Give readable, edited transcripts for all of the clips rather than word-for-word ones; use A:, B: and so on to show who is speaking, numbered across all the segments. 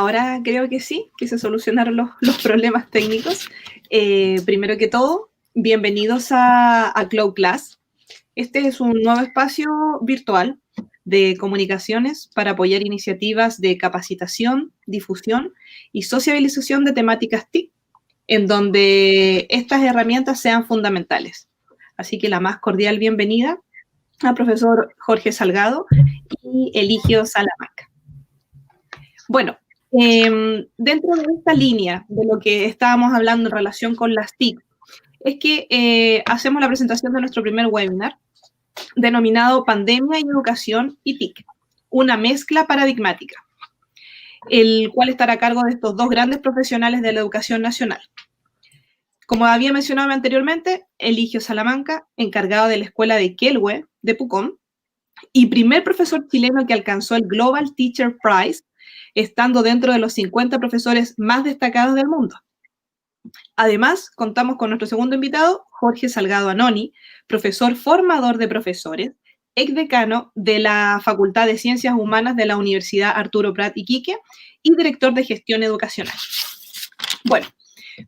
A: ahora creo que sí, que se solucionaron los problemas técnicos. Primero que todo, bienvenidos a Cloud Class. Este es un nuevo espacio virtual de comunicaciones para apoyar iniciativas de capacitación, difusión y sociabilización de temáticas TIC, en donde estas herramientas sean fundamentales. Así que la más cordial bienvenida al profesor Jorge Salgado y Eligio Salamanca. Bueno, dentro de esta línea de lo que estábamos hablando en relación con las TIC, es que hacemos la presentación de nuestro primer webinar, denominado Pandemia y Educación y TIC, una mezcla paradigmática, el cual estará a cargo de estos dos grandes profesionales de la educación nacional. Como había mencionado anteriormente, Eligio Salamanca, encargado de la Escuela de Kelwe de Pucón, y primer profesor chileno que alcanzó el Global Teacher Prize, estando dentro de los 50 profesores más destacados del mundo. Además, contamos con nuestro segundo invitado, Jorge Salgado Anoni, profesor formador de profesores, exdecano de la Facultad de Ciencias Humanas de la Universidad Arturo Prat Iquique y director de gestión educacional. Bueno,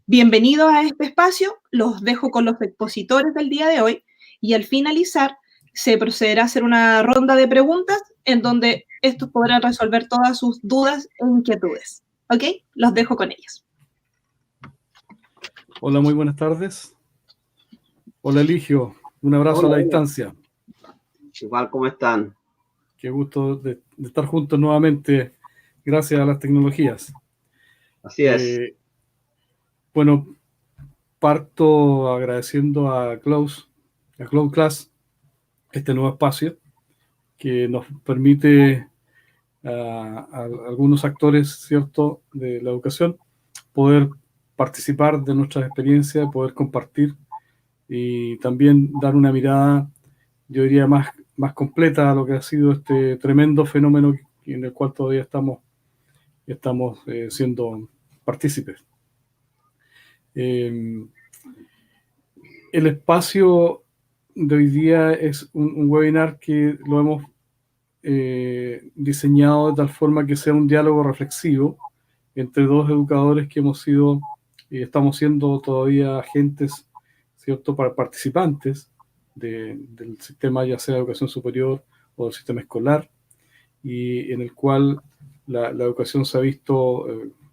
A: bienvenidos a este espacio, los dejo con los expositores del día de hoy y al finalizar se procederá a hacer una ronda de preguntas en donde estos podrán resolver todas sus dudas e inquietudes. ¿Ok? Los dejo con ellos.
B: Hola, muy buenas tardes. Hola, Eligio. Un abrazo. Hola, a la distancia.
C: Igual, ¿cómo están?
B: Qué gusto de estar juntos nuevamente, gracias a las tecnologías.
C: Así es.
B: Bueno, parto agradeciendo a Cloud Class, este nuevo espacio que nos permite a algunos actores, ¿cierto?, de la educación poder participar de nuestras experiencias, poder compartir y también dar una mirada, yo diría, más completa a lo que ha sido este tremendo fenómeno en el cual todavía estamos siendo partícipes. El espacio de hoy día es un webinar que lo hemos diseñado de tal forma que sea un diálogo reflexivo entre dos educadores que hemos sido y estamos siendo todavía agentes, ¿cierto?, para participantes del sistema, ya sea de educación superior o del sistema escolar, y en el cual la educación se ha visto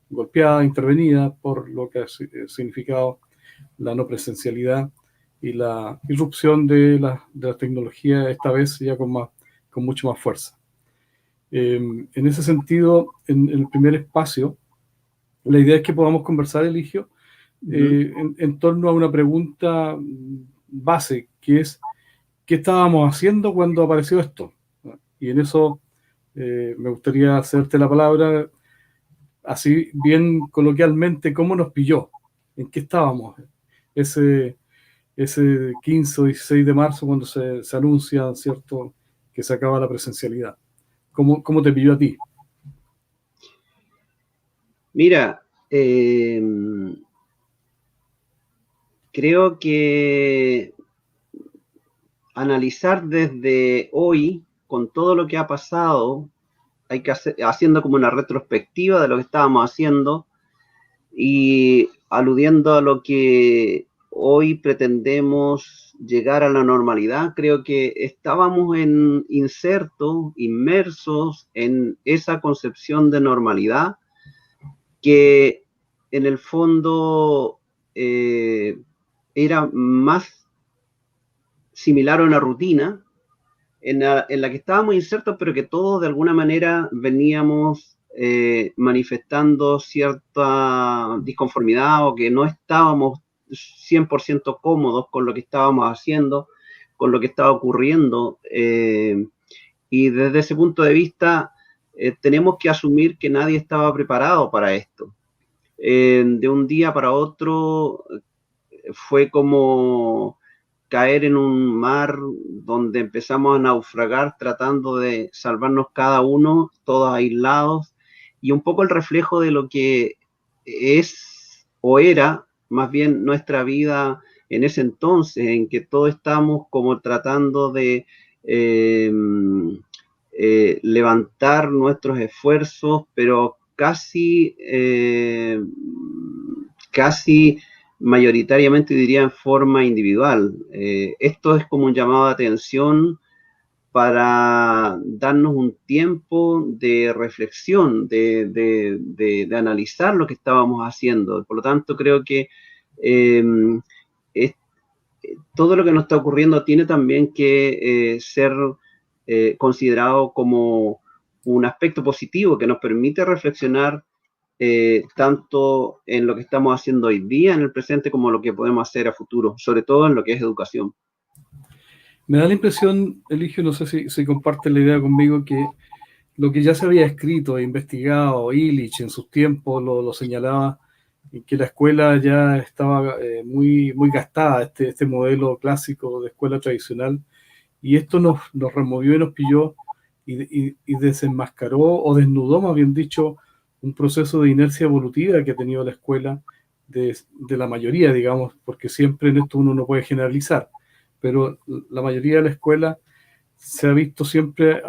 B: golpeada, intervenida por lo que ha significado la no presencialidad y la irrupción de la tecnología, esta vez ya con mucho más fuerza. En ese sentido, en el primer espacio, la idea es que podamos conversar, Eligio, en torno a una pregunta base, que es ¿qué estábamos haciendo cuando apareció esto? Y en eso me gustaría hacerte la palabra, así bien coloquialmente, ¿cómo nos pilló? ¿En qué estábamos? Ese 15 o 16 de marzo, cuando se anuncia, ¿cierto?, que se acaba la presencialidad. ¿Cómo te pilló a ti?
C: Mira, creo que analizar desde hoy, con todo lo que ha pasado, hay que haciendo como una retrospectiva de lo que estábamos haciendo y aludiendo a lo que hoy pretendemos llegar a la normalidad. Creo que estábamos inmersos en esa concepción de normalidad que en el fondo era más similar a una rutina en la que estábamos insertos, pero que todos de alguna manera veníamos manifestando cierta disconformidad o que no estábamos 100% cómodos con lo que estábamos haciendo, con lo que estaba ocurriendo. Y desde ese punto de vista, tenemos que asumir que nadie estaba preparado para esto. De un día para otro fue como caer en un mar donde empezamos a naufragar tratando de salvarnos cada uno, todos aislados, y un poco el reflejo de lo que es o era más bien nuestra vida en ese entonces, en que todos estamos como tratando de levantar nuestros esfuerzos, pero casi mayoritariamente diría en forma individual. Esto es como un llamado de atención para darnos un tiempo de reflexión, de analizar lo que estábamos haciendo. Por lo tanto, creo que todo lo que nos está ocurriendo tiene también que ser considerado como un aspecto positivo que nos permite reflexionar tanto en lo que estamos haciendo hoy día, en el presente, como lo que podemos hacer a futuro, sobre todo en lo que es educación.
B: Me da la impresión, Eligio, no sé si comparte la idea conmigo, que lo que ya se había escrito e investigado, Illich en sus tiempos lo señalaba, que la escuela ya estaba muy gastada, este modelo clásico de escuela tradicional, y esto nos removió y nos pilló y desenmascaró o desnudó, más bien dicho, un proceso de inercia evolutiva que ha tenido la escuela de la mayoría, digamos, porque siempre en esto uno no puede generalizar, pero la mayoría de la escuela se ha visto siempre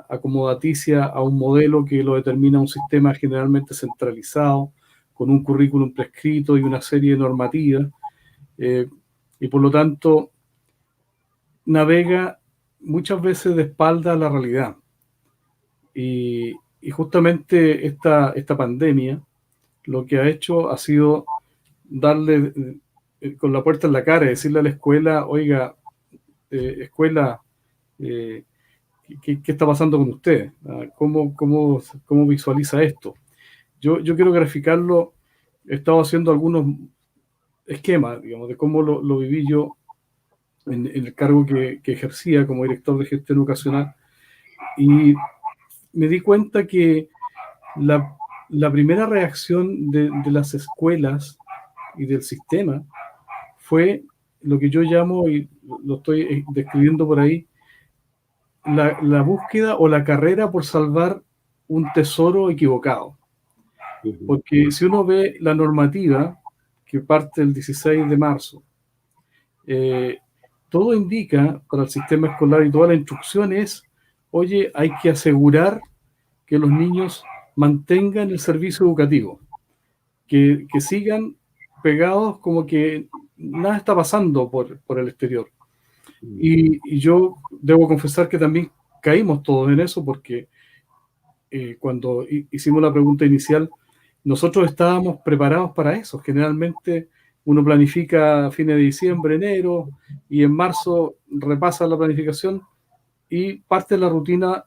B: acomodaticia a un modelo que lo determina un sistema generalmente centralizado, con un currículum prescrito y una serie de normativas, y por lo tanto navega muchas veces de espalda a la realidad. Y justamente esta pandemia lo que ha hecho ha sido darle con la puerta en la cara y decirle a la escuela, oiga, escuela, ¿qué está pasando con usted? ¿Cómo visualiza esto? Yo quiero graficarlo. He estado haciendo algunos esquemas, digamos, de cómo lo viví yo en el cargo que ejercía como director de gestión educacional, y me di cuenta que la primera reacción de las escuelas y del sistema fue lo que yo llamo, y lo estoy describiendo por ahí, la búsqueda o la carrera por salvar un tesoro equivocado. Porque si uno ve la normativa que parte el 16 de marzo, todo indica para el sistema escolar y toda la instrucción es, oye, hay que asegurar que los niños mantengan el servicio educativo, que sigan pegados como que nada está pasando por el exterior. Y yo debo confesar que también caímos todos en eso, porque cuando hicimos la pregunta inicial, nosotros estábamos preparados para eso. Generalmente uno planifica a fines de diciembre, enero, y en marzo repasa la planificación y parte de la rutina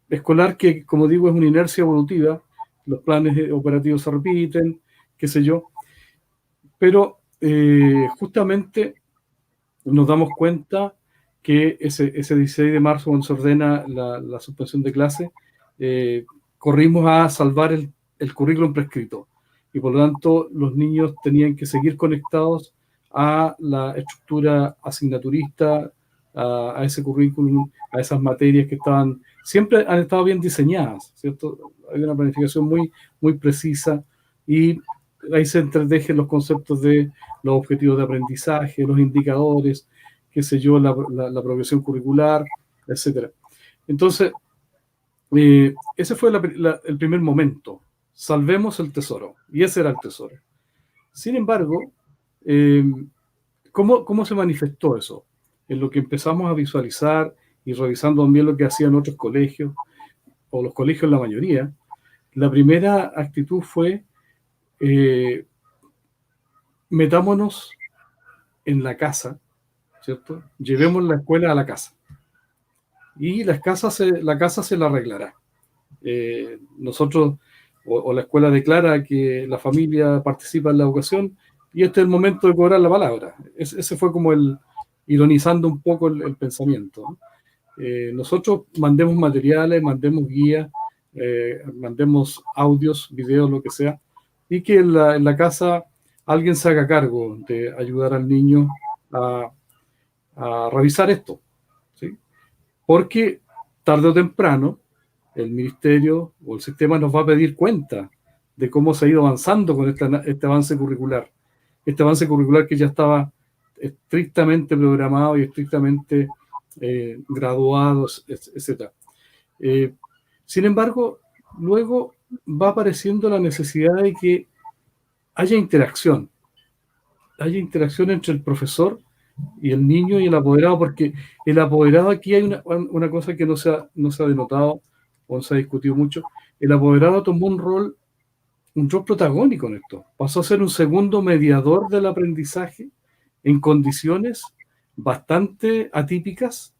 B: escolar que, como digo, es una inercia evolutiva. Los planes operativos se repiten, qué sé yo. Pero justamente nos damos cuenta que ese 16 de marzo, cuando se ordena la suspensión de clase, corrimos a salvar el currículum prescrito. Y por lo tanto, los niños tenían que seguir conectados a la estructura asignaturista, a ese currículum, a esas materias que siempre han estado bien diseñadas, ¿cierto? Hay una planificación muy precisa, y ahí se entretejen los conceptos de los objetivos de aprendizaje, los indicadores, qué sé yo, la progresión curricular, etcétera. Entonces, ese fue el primer momento. Salvemos el tesoro. Y ese era el tesoro. Sin embargo, ¿cómo se manifestó eso? En lo que empezamos a visualizar y revisando también lo que hacían otros colegios, o los colegios la mayoría, la primera actitud fue metámonos en la casa, ¿cierto? Llevemos la escuela a la casa. Y la casa se la arreglará. Nosotros, o la escuela declara que la familia participa en la educación, y este es el momento de cobrar la palabra. Ese fue como ironizando un poco el pensamiento, ¿no? Nosotros mandemos materiales, mandemos guías, mandemos audios, videos, lo que sea, y que en la casa alguien se haga cargo de ayudar al niño a revisar esto, ¿sí? Porque tarde o temprano el ministerio o el sistema nos va a pedir cuenta de cómo se ha ido avanzando con este avance curricular. Este avance curricular que ya estaba estrictamente programado y estrictamente graduado, etc. Sin embargo, luego va apareciendo la necesidad de que haya interacción entre el profesor y el niño y el apoderado, porque el apoderado, aquí hay una cosa que no se ha denotado o no se ha discutido mucho. El apoderado tomó un rol protagónico en esto. Pasó a ser un segundo mediador del aprendizaje en condiciones bastante atípicas,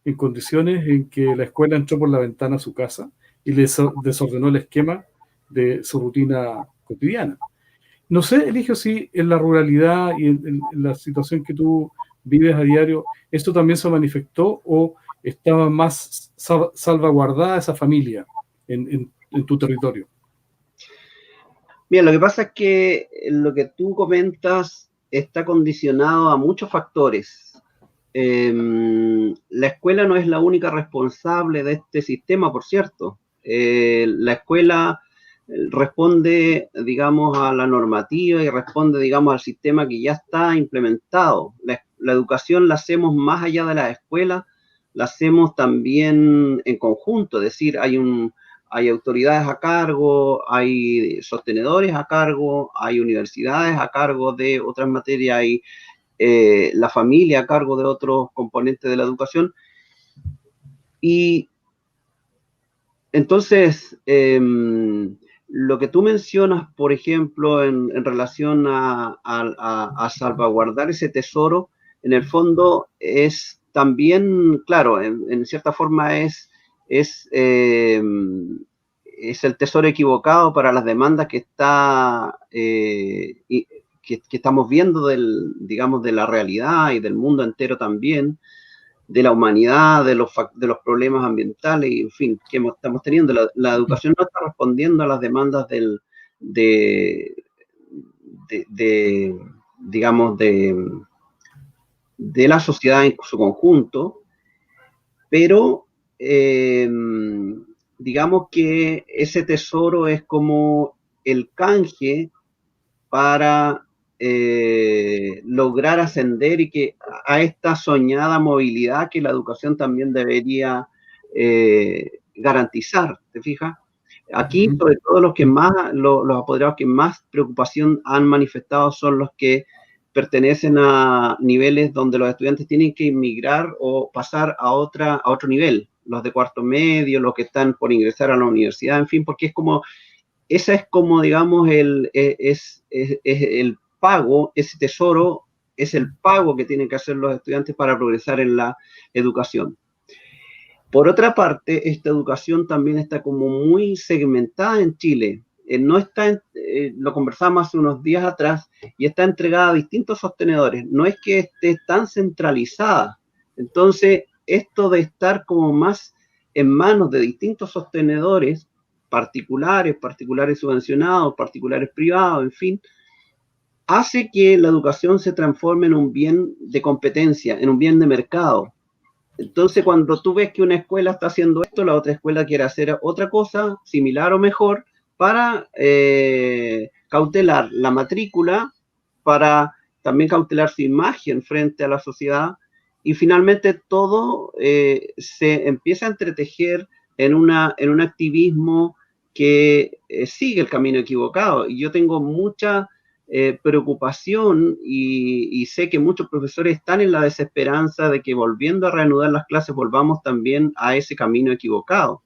B: en condiciones en que la escuela entró por la ventana a su casa y le desordenó el esquema de su rutina cotidiana. No sé, Eligio, si en la ruralidad y en la situación que tú vives a diario, ¿esto también se manifestó o estaba más salvaguardada esa familia en tu territorio?
C: Mira, lo que pasa es que lo que tú comentas está condicionado a muchos factores. La escuela no es la única responsable de este sistema, por cierto. La escuela responde, digamos, a la normativa y responde, digamos, al sistema que ya está implementado. La educación la hacemos más allá de la escuela, la hacemos también en conjunto, es decir, hay autoridades a cargo, hay sostenedores a cargo, hay universidades a cargo de otras materias, hay la familia a cargo de otros componentes de la educación. Y entonces, lo que tú mencionas, por ejemplo, en relación a salvaguardar ese tesoro, en el fondo es también, claro, en cierta forma es el tesoro equivocado para las demandas que estamos viendo digamos, de la realidad y del mundo entero también, de la humanidad, de los problemas ambientales, y en fin, que estamos teniendo. La educación no está respondiendo a las demandas digamos, de la sociedad en su conjunto, pero digamos que ese tesoro es como el canje para lograr ascender y que a esta soñada movilidad que la educación también debería garantizar, ¿te fijas? Aquí, sobre todo, los apoderados que más preocupación han manifestado son los que pertenecen a niveles donde los estudiantes tienen que inmigrar o pasar a otro nivel, los de cuarto medio, los que están por ingresar a la universidad, en fin, porque esa es como, digamos, el pago, ese tesoro es el pago que tienen que hacer los estudiantes para progresar en la educación. Por otra parte, esta educación también está como muy segmentada en Chile. No está, lo conversamos hace unos días atrás, y está entregada a distintos sostenedores. No es que esté tan centralizada. Entonces, esto de estar como más en manos de distintos sostenedores, particulares subvencionados, particulares privados, en fin, hace que la educación se transforme en un bien de competencia, en un bien de mercado. Entonces, cuando tú ves que una escuela está haciendo esto, la otra escuela quiere hacer otra cosa, similar o mejor, para cautelar la matrícula, para también cautelar su imagen frente a la sociedad, y finalmente todo se empieza a entretejer en un activismo que sigue el camino equivocado. Y yo tengo mucha preocupación y sé que muchos profesores están en la desesperanza de que, volviendo a reanudar las clases, volvamos también a ese camino equivocado.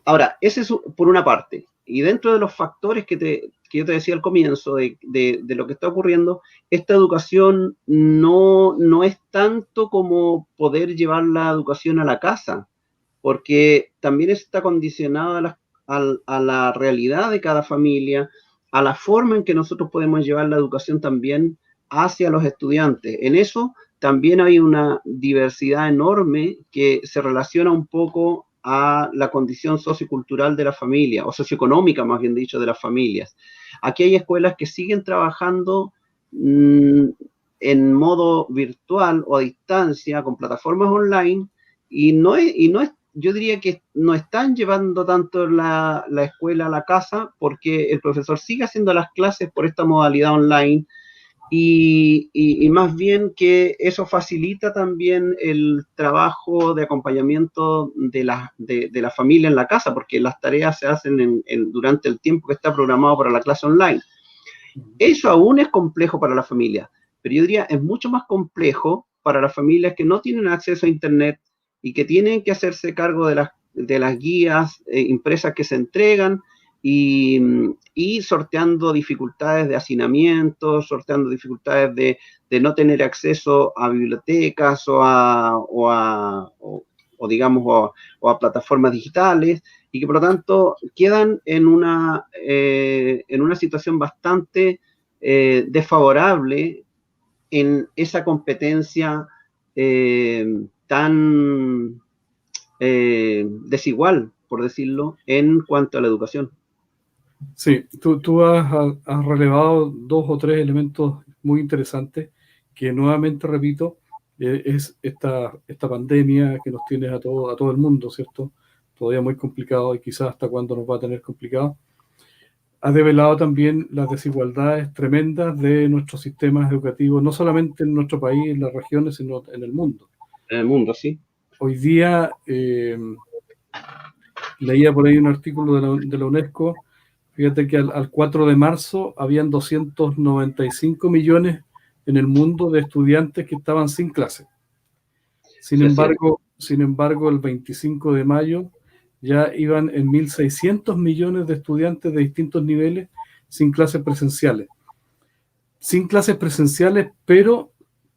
C: Ahora, ese es por una parte. Y dentro de los factores que yo te decía al comienzo de lo que está ocurriendo, esta educación no es tanto como poder llevar la educación a la casa, porque también está condicionada a la realidad de cada familia, a la forma en que nosotros podemos llevar la educación también hacia los estudiantes. En eso también hay una diversidad enorme que se relaciona un poco a la condición sociocultural de la familia, o socioeconómica, más bien dicho, de las familias. Aquí hay escuelas que siguen trabajando en modo virtual o a distancia, con plataformas online, y no es, yo diría que no están llevando tanto la escuela a la casa, porque el profesor sigue haciendo las clases por esta modalidad online, y más bien que eso facilita también el trabajo de acompañamiento de la familia en la casa, porque las tareas se hacen durante el tiempo que está programado para la clase online. Eso aún es complejo para la familia, pero yo diría es mucho más complejo para las familias que no tienen acceso a Internet y que tienen que hacerse cargo de las guías impresas que se entregan y sorteando dificultades de hacinamiento, sorteando dificultades de no tener acceso a bibliotecas o a plataformas digitales, y que por lo tanto quedan en una situación bastante desfavorable en esa competencia tan desigual, por decirlo, en cuanto a la educación.
B: Sí, tú has relevado dos o tres elementos muy interesantes que nuevamente repito, es esta pandemia que nos tiene a todo el mundo, ¿cierto? Todavía muy complicado y quizás hasta cuándo nos va a tener complicado. Ha develado también las desigualdades tremendas de nuestros sistemas educativos, no solamente en nuestro país, en las regiones, sino en el mundo.
C: En el mundo, sí.
B: Hoy día leía por ahí un artículo de la UNESCO. Fíjate que al 4 de marzo habían 295 millones en el mundo de estudiantes que estaban sin clase. Sin embargo, el 25 de mayo ya iban en 1.600 millones de estudiantes de distintos niveles sin clases presenciales. Sin clases presenciales, pero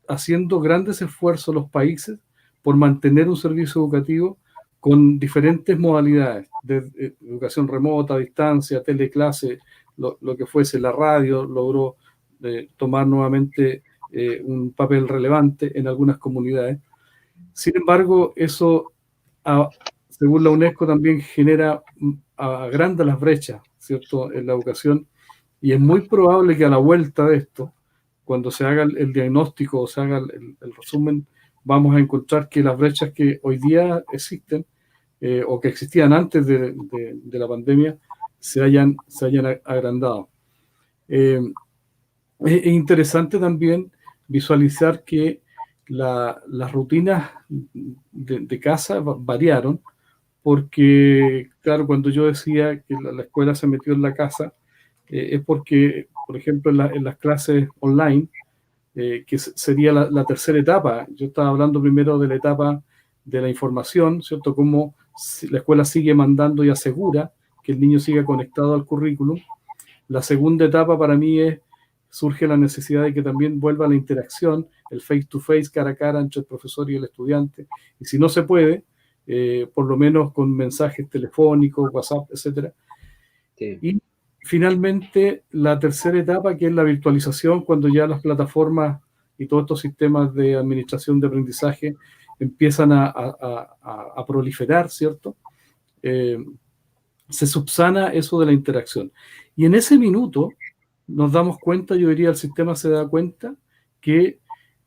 B: haciendo grandes esfuerzos los países por mantener un servicio educativo con diferentes modalidades de educación remota, a distancia, teleclase, lo que fuese. La radio logró tomar nuevamente un papel relevante en algunas comunidades. Sin embargo, eso, según la UNESCO, también agranda las brechas, ¿cierto?, en la educación, y es muy probable que a la vuelta de esto, cuando se haga el diagnóstico o se haga el resumen, vamos a encontrar que las brechas que hoy día existen o que existían antes de la pandemia se hayan agrandado. Es interesante también visualizar que las rutinas de casa variaron, porque, claro, cuando yo decía que la escuela se metió en la casa, es porque, por ejemplo, en las clases online, que sería la tercera etapa. Yo estaba hablando primero de la etapa de la información, ¿cierto? Cómo la escuela sigue mandando y asegura que el niño siga conectado al currículum. La segunda etapa para mí surge la necesidad de que también vuelva la interacción, el face-to-face, cara a cara entre el profesor y el estudiante. Y si no se puede, por lo menos con mensajes telefónicos, WhatsApp, etc. Sí. Y finalmente, la tercera etapa, que es la virtualización, cuando ya las plataformas y todos estos sistemas de administración de aprendizaje empiezan a proliferar, ¿cierto? Se subsana eso de la interacción. Y en ese minuto nos damos cuenta, yo diría, el sistema se da cuenta que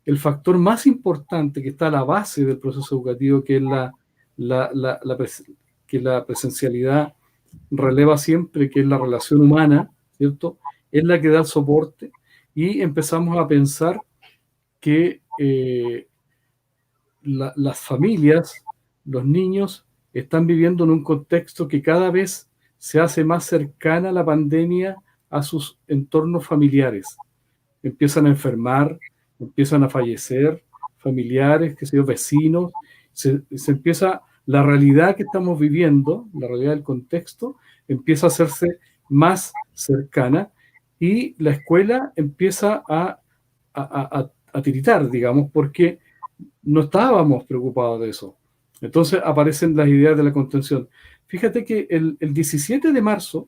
B: el factor más importante que está a la base del proceso educativo, que es que la presencialidad releva siempre, que es la relación humana, ¿cierto?, es la que da el soporte, y empezamos a pensar que las familias, los niños, están viviendo en un contexto que cada vez se hace más cercana a la pandemia a sus entornos familiares. Empiezan a enfermar, empiezan a fallecer familiares, que sean vecinos, se empieza, la realidad que estamos viviendo, la realidad del contexto, empieza a hacerse más cercana, y la escuela empieza a tiritar, digamos, porque no estábamos preocupados de eso. Entonces aparecen las ideas de la contención. Fíjate que el 17 de marzo,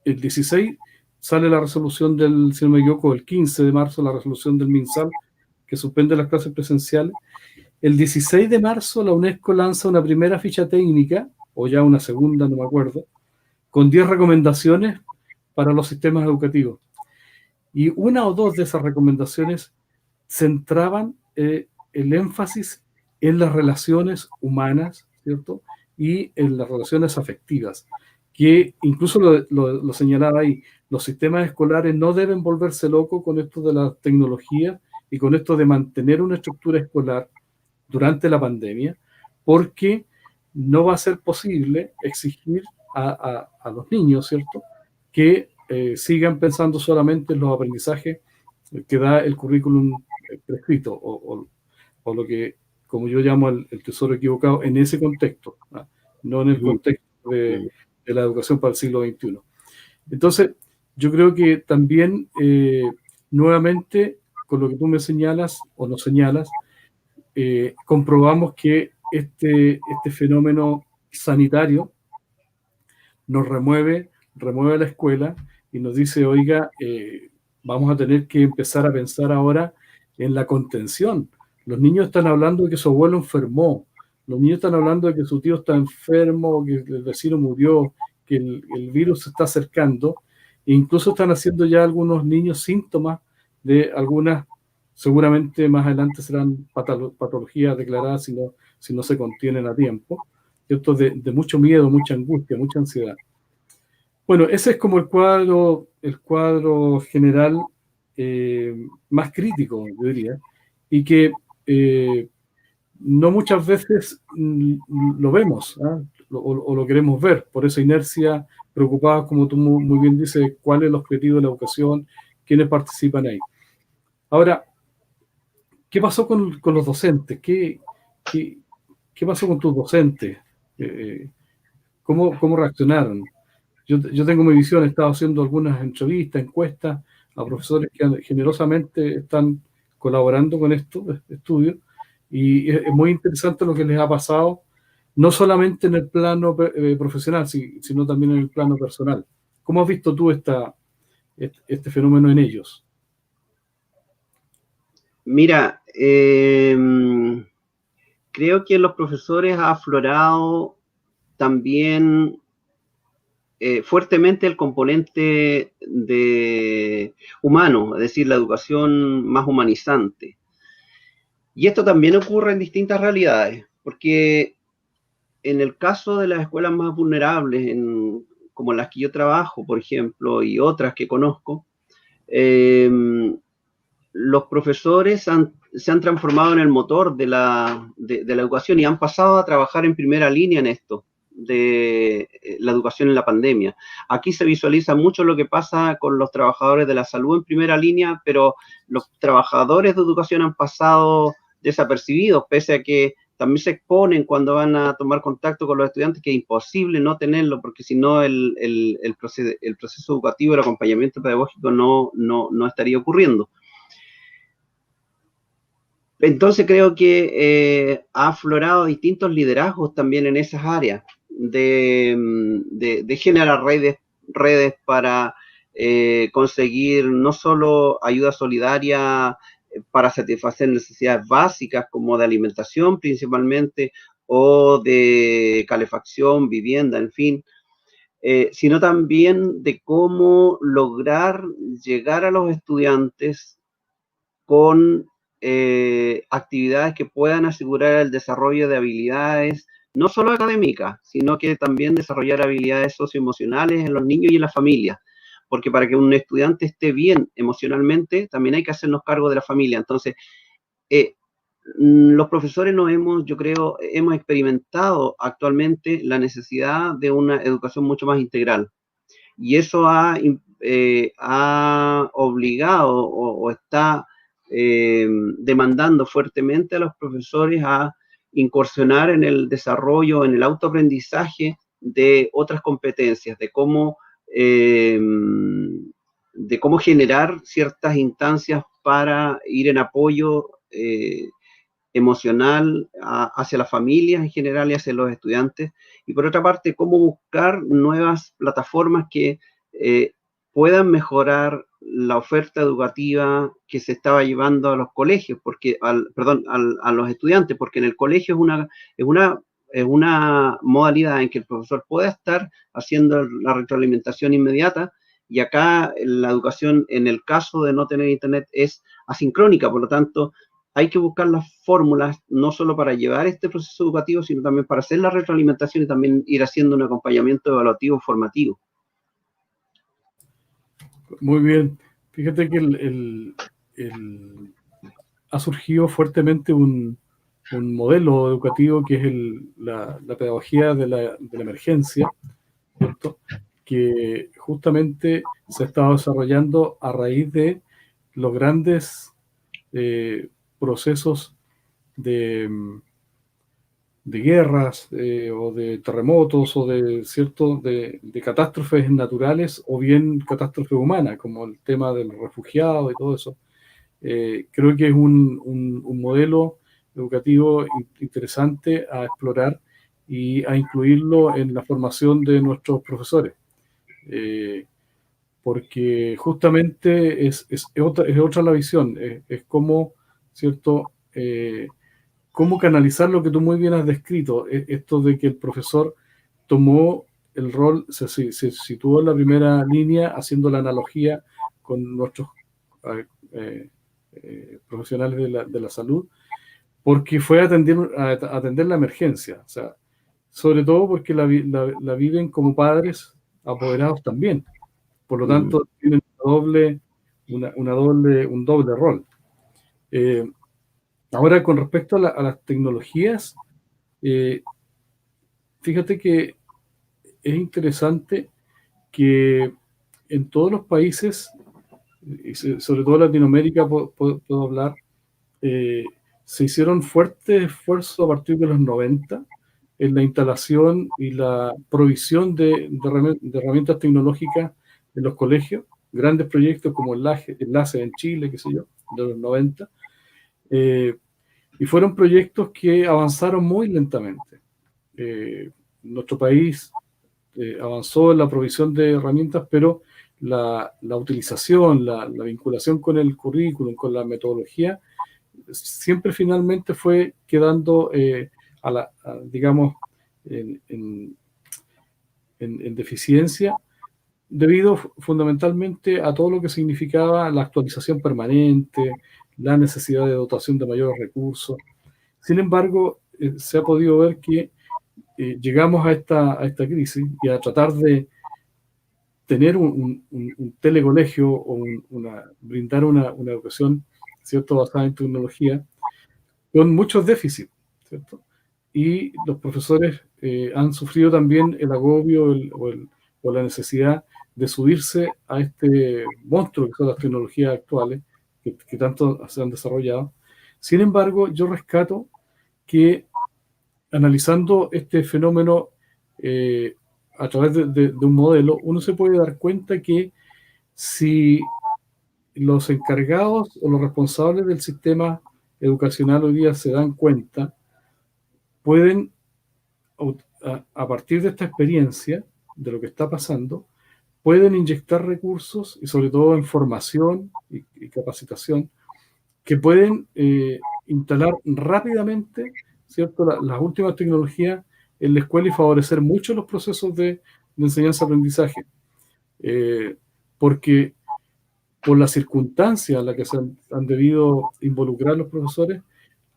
B: el 16 sale la resolución si no me equivoco, el 15 de marzo la resolución del MinSal, que suspende las clases presenciales. El 16 de marzo la UNESCO lanza una primera ficha técnica, o ya una segunda, no me acuerdo, con 10 recomendaciones para los sistemas educativos. Y una o dos de esas recomendaciones centraban el énfasis en las relaciones humanas, ¿cierto?, y en las relaciones afectivas, que incluso lo señalaba ahí, los sistemas escolares no deben volverse locos con esto de la tecnología y con esto de mantener una estructura escolar durante la pandemia, porque no va a ser posible exigir a los niños, ¿cierto?, que sigan pensando solamente en los aprendizajes que da el currículum prescrito o lo que, como yo llamo, el tesoro equivocado en ese contexto, ¿no? No en el contexto de la educación para el siglo XXI. Entonces, yo creo que también, nuevamente, con lo que tú me señalas o nos señalas, comprobamos que este fenómeno sanitario nos remueve a la escuela y nos dice, oiga, vamos a tener que empezar a pensar ahora en la contención. Los niños están hablando de que su abuelo enfermó, los niños están hablando de que su tío está enfermo, que el vecino murió, que el virus se está acercando, e incluso están haciendo ya algunos niños síntomas de algunas, seguramente más adelante serán patologías declaradas si no se contienen a tiempo, ¿cierto? De mucho miedo, mucha angustia, mucha ansiedad. Bueno, ese es como el cuadro general más crítico, yo diría, y que no muchas veces lo vemos, ¿eh? O lo queremos ver, por esa inercia, preocupados, como tú muy bien dices, cuál es el objetivo de la educación, quiénes participan ahí. Ahora, ¿qué pasó con los docentes? ¿Qué pasó con tus docentes? ¿Cómo reaccionaron? Yo tengo mi visión, he estado haciendo algunas entrevistas, encuestas a profesores que generosamente están colaborando con estos estudios, y es muy interesante lo que les ha pasado, no solamente en el plano profesional, sino también en el plano personal. ¿Cómo has visto tú este fenómeno en ellos?
C: Mira, creo que en los profesores ha aflorado también fuertemente el componente humano, es decir, la educación más humanizante. Y esto también ocurre en distintas realidades, porque en el caso de las escuelas más vulnerables, como las que yo trabajo, por ejemplo, y otras que conozco, los profesores se han transformado en el motor de la educación y han pasado a trabajar en primera línea en esto de la educación en la pandemia. Aquí se visualiza mucho lo que pasa con los trabajadores de la salud en primera línea, pero los trabajadores de educación han pasado desapercibidos, pese a que también se exponen cuando van a tomar contacto con los estudiantes, que es imposible no tenerlo, porque si no el proceso educativo, el acompañamiento pedagógico no estaría ocurriendo. Entonces creo que ha aflorado distintos liderazgos también en esas áreas, de generar redes para conseguir no solo ayuda solidaria para satisfacer necesidades básicas como de alimentación principalmente, o de calefacción, vivienda, en fin, sino también de cómo lograr llegar a los estudiantes con actividades que puedan asegurar el desarrollo de habilidades, no solo académicas, sino que también desarrollar habilidades socioemocionales en los niños y en las familias. Porque para que un estudiante esté bien emocionalmente, también hay que hacernos cargo de la familia. Entonces, los profesores yo creo, hemos experimentado actualmente la necesidad de una educación mucho más integral. Y eso ha obligado o está demandando fuertemente a los profesores a incursionar en el desarrollo, en el autoaprendizaje de otras competencias, de cómo generar ciertas instancias para ir en apoyo emocional hacia las familias en general y hacia los estudiantes, y por otra parte, cómo buscar nuevas plataformas que puedan mejorar la oferta educativa que se estaba llevando a los colegios, a los estudiantes, porque en el colegio es una modalidad en que el profesor pueda estar haciendo la retroalimentación inmediata, y acá la educación, en el caso de no tener internet, es asincrónica, por lo tanto, hay que buscar las fórmulas, no solo para llevar este proceso educativo, sino también para hacer la retroalimentación y también ir haciendo un acompañamiento evaluativo formativo.
B: Muy bien. Fíjate que ha surgido fuertemente un modelo educativo que es la pedagogía de la emergencia, ¿cierto? Que justamente se ha estado desarrollando a raíz de los grandes procesos de guerras o de terremotos o de catástrofes naturales o bien catástrofes humanas, como el tema de los refugiados y todo eso. Creo que es un modelo educativo interesante a explorar y a incluirlo en la formación de nuestros profesores. Porque justamente es otra la visión, es como, ¿cierto? Cómo canalizar lo que tú muy bien has descrito, esto de que el profesor tomó el rol, se situó en la primera línea haciendo la analogía con nuestros profesionales de la salud, porque fue a atender la emergencia, o sea, sobre todo porque la viven como padres apoderados también, por lo tanto tienen un doble rol. Ahora, con respecto a las tecnologías, fíjate que es interesante que en todos los países, y sobre todo en Latinoamérica, puedo hablar, se hicieron fuertes esfuerzos a partir de los 90 en la instalación y la provisión de herramientas tecnológicas en los colegios, grandes proyectos como Enlace en Chile, qué sé yo, de los 90. Y fueron proyectos que avanzaron muy lentamente. Nuestro país avanzó en la provisión de herramientas, pero la utilización, la vinculación con el currículum, con la metodología, siempre finalmente fue quedando, digamos, en deficiencia, debido fundamentalmente a todo lo que significaba la actualización permanente, la necesidad de dotación de mayores recursos. Sin embargo, se ha podido ver que llegamos a esta crisis y a tratar de tener un telecolegio o brindar una educación, ¿cierto?, basada en tecnología, con muchos déficits, ¿cierto? Y los profesores han sufrido también el agobio o la necesidad de subirse a este monstruo que son las tecnologías actuales, que tanto se han desarrollado. Sin embargo, yo rescato que analizando este fenómeno a través de un modelo, uno se puede dar cuenta que si los encargados o los responsables del sistema educacional hoy día se dan cuenta, pueden, a partir de esta experiencia, de lo que está pasando, pueden inyectar recursos y sobre todo en formación y capacitación que pueden instalar rápidamente, ¿cierto?, las últimas tecnologías en la escuela y favorecer mucho los procesos de enseñanza-aprendizaje. Porque por la circunstancia en la que se han debido involucrar los profesores,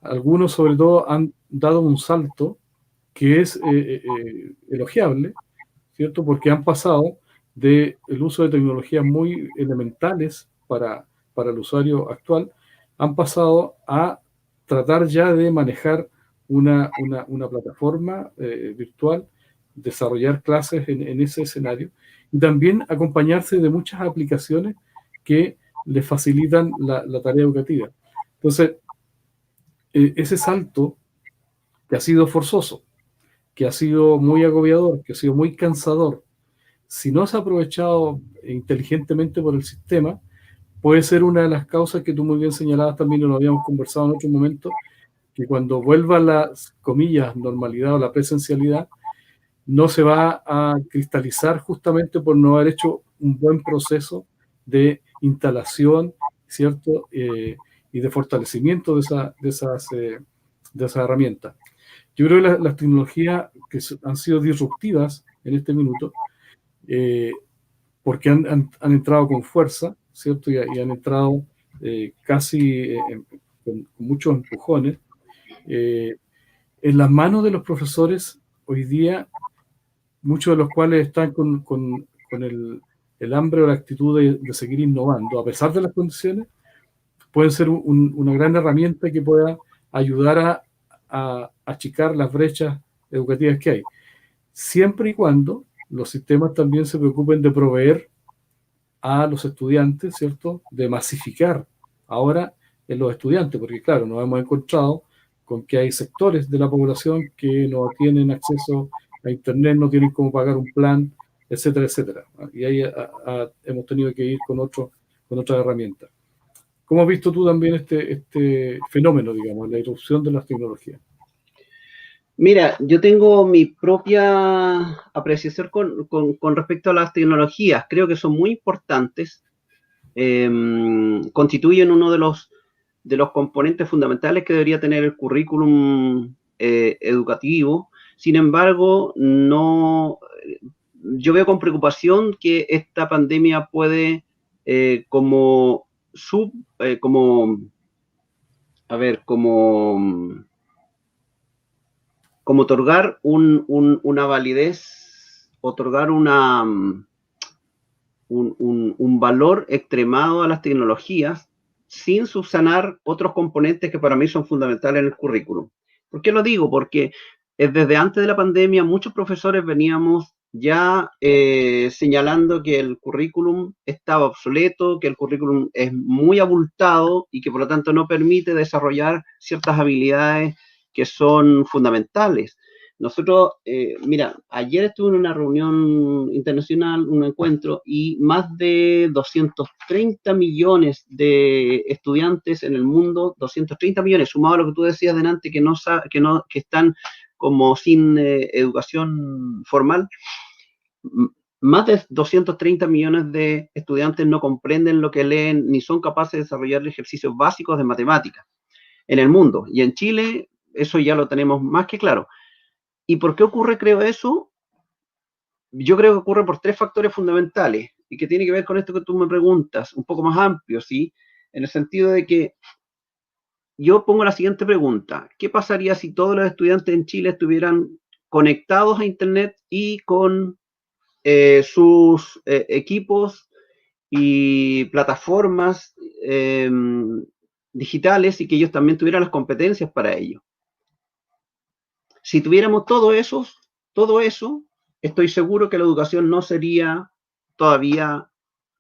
B: algunos sobre todo han dado un salto que es elogiable, ¿cierto? Porque han pasado del uso de tecnologías muy elementales para el usuario actual, han pasado a tratar ya de manejar una plataforma virtual, desarrollar clases en ese escenario y también acompañarse de muchas aplicaciones que les facilitan la tarea educativa. Entonces, ese salto que ha sido forzoso, que ha sido muy agobiador, que ha sido muy cansador, si no se ha aprovechado inteligentemente por el sistema, puede ser una de las causas que tú muy bien señalabas también, y lo habíamos conversado en otro momento, que cuando vuelva la, comillas, normalidad o la presencialidad, no se va a cristalizar justamente por no haber hecho un buen proceso de instalación, ¿cierto? Y de fortalecimiento de esas herramientas. Yo creo que las tecnologías que han sido disruptivas en este minuto, porque han entrado con fuerza, ¿cierto? Y han entrado casi con muchos empujones, en las manos de los profesores hoy día, muchos de los cuales están con el hambre o la actitud de seguir innovando, a pesar de las condiciones, pueden ser una gran herramienta que pueda ayudar a achicar las brechas educativas que hay, siempre y cuando los sistemas también se preocupen de proveer a los estudiantes, ¿cierto?, de masificar ahora en los estudiantes, porque claro, nos hemos encontrado con que hay sectores de la población que no tienen acceso a Internet, no tienen cómo pagar un plan, etcétera, etcétera. Y ahí hemos tenido que ir con otras herramientas. ¿Cómo has visto tú también este fenómeno, digamos, la irrupción de las tecnologías?
C: Mira, yo tengo mi propia apreciación con respecto a las tecnologías. Creo que son muy importantes. Constituyen uno de los componentes fundamentales que debería tener el currículum educativo. Sin embargo, yo veo con preocupación que esta pandemia puede como otorgar una validez, otorgar un valor extremado a las tecnologías sin subsanar otros componentes que para mí son fundamentales en el currículum. ¿Por qué lo digo? Porque desde antes de la pandemia muchos profesores veníamos ya señalando que el currículum estaba obsoleto, que el currículum es muy abultado y que por lo tanto no permite desarrollar ciertas habilidades que son fundamentales. Nosotros, mira, ayer estuve en una reunión internacional, un encuentro, y más de 230 millones de estudiantes en el mundo, 230 millones, sumado a lo que tú decías delante, que están como sin educación formal, más de 230 millones de estudiantes no comprenden lo que leen ni son capaces de desarrollar ejercicios básicos de matemáticas en el mundo. Y en Chile eso ya lo tenemos más que claro. ¿Y por qué ocurre, creo, eso? Yo creo que ocurre por tres factores fundamentales y que tiene que ver con esto que tú me preguntas, un poco más amplio, ¿sí? En el sentido de que yo pongo la siguiente pregunta. ¿Qué pasaría si todos los estudiantes en Chile estuvieran conectados a Internet y con sus equipos y plataformas digitales y que ellos también tuvieran las competencias para ello? Si tuviéramos todo eso, estoy seguro que la educación no sería todavía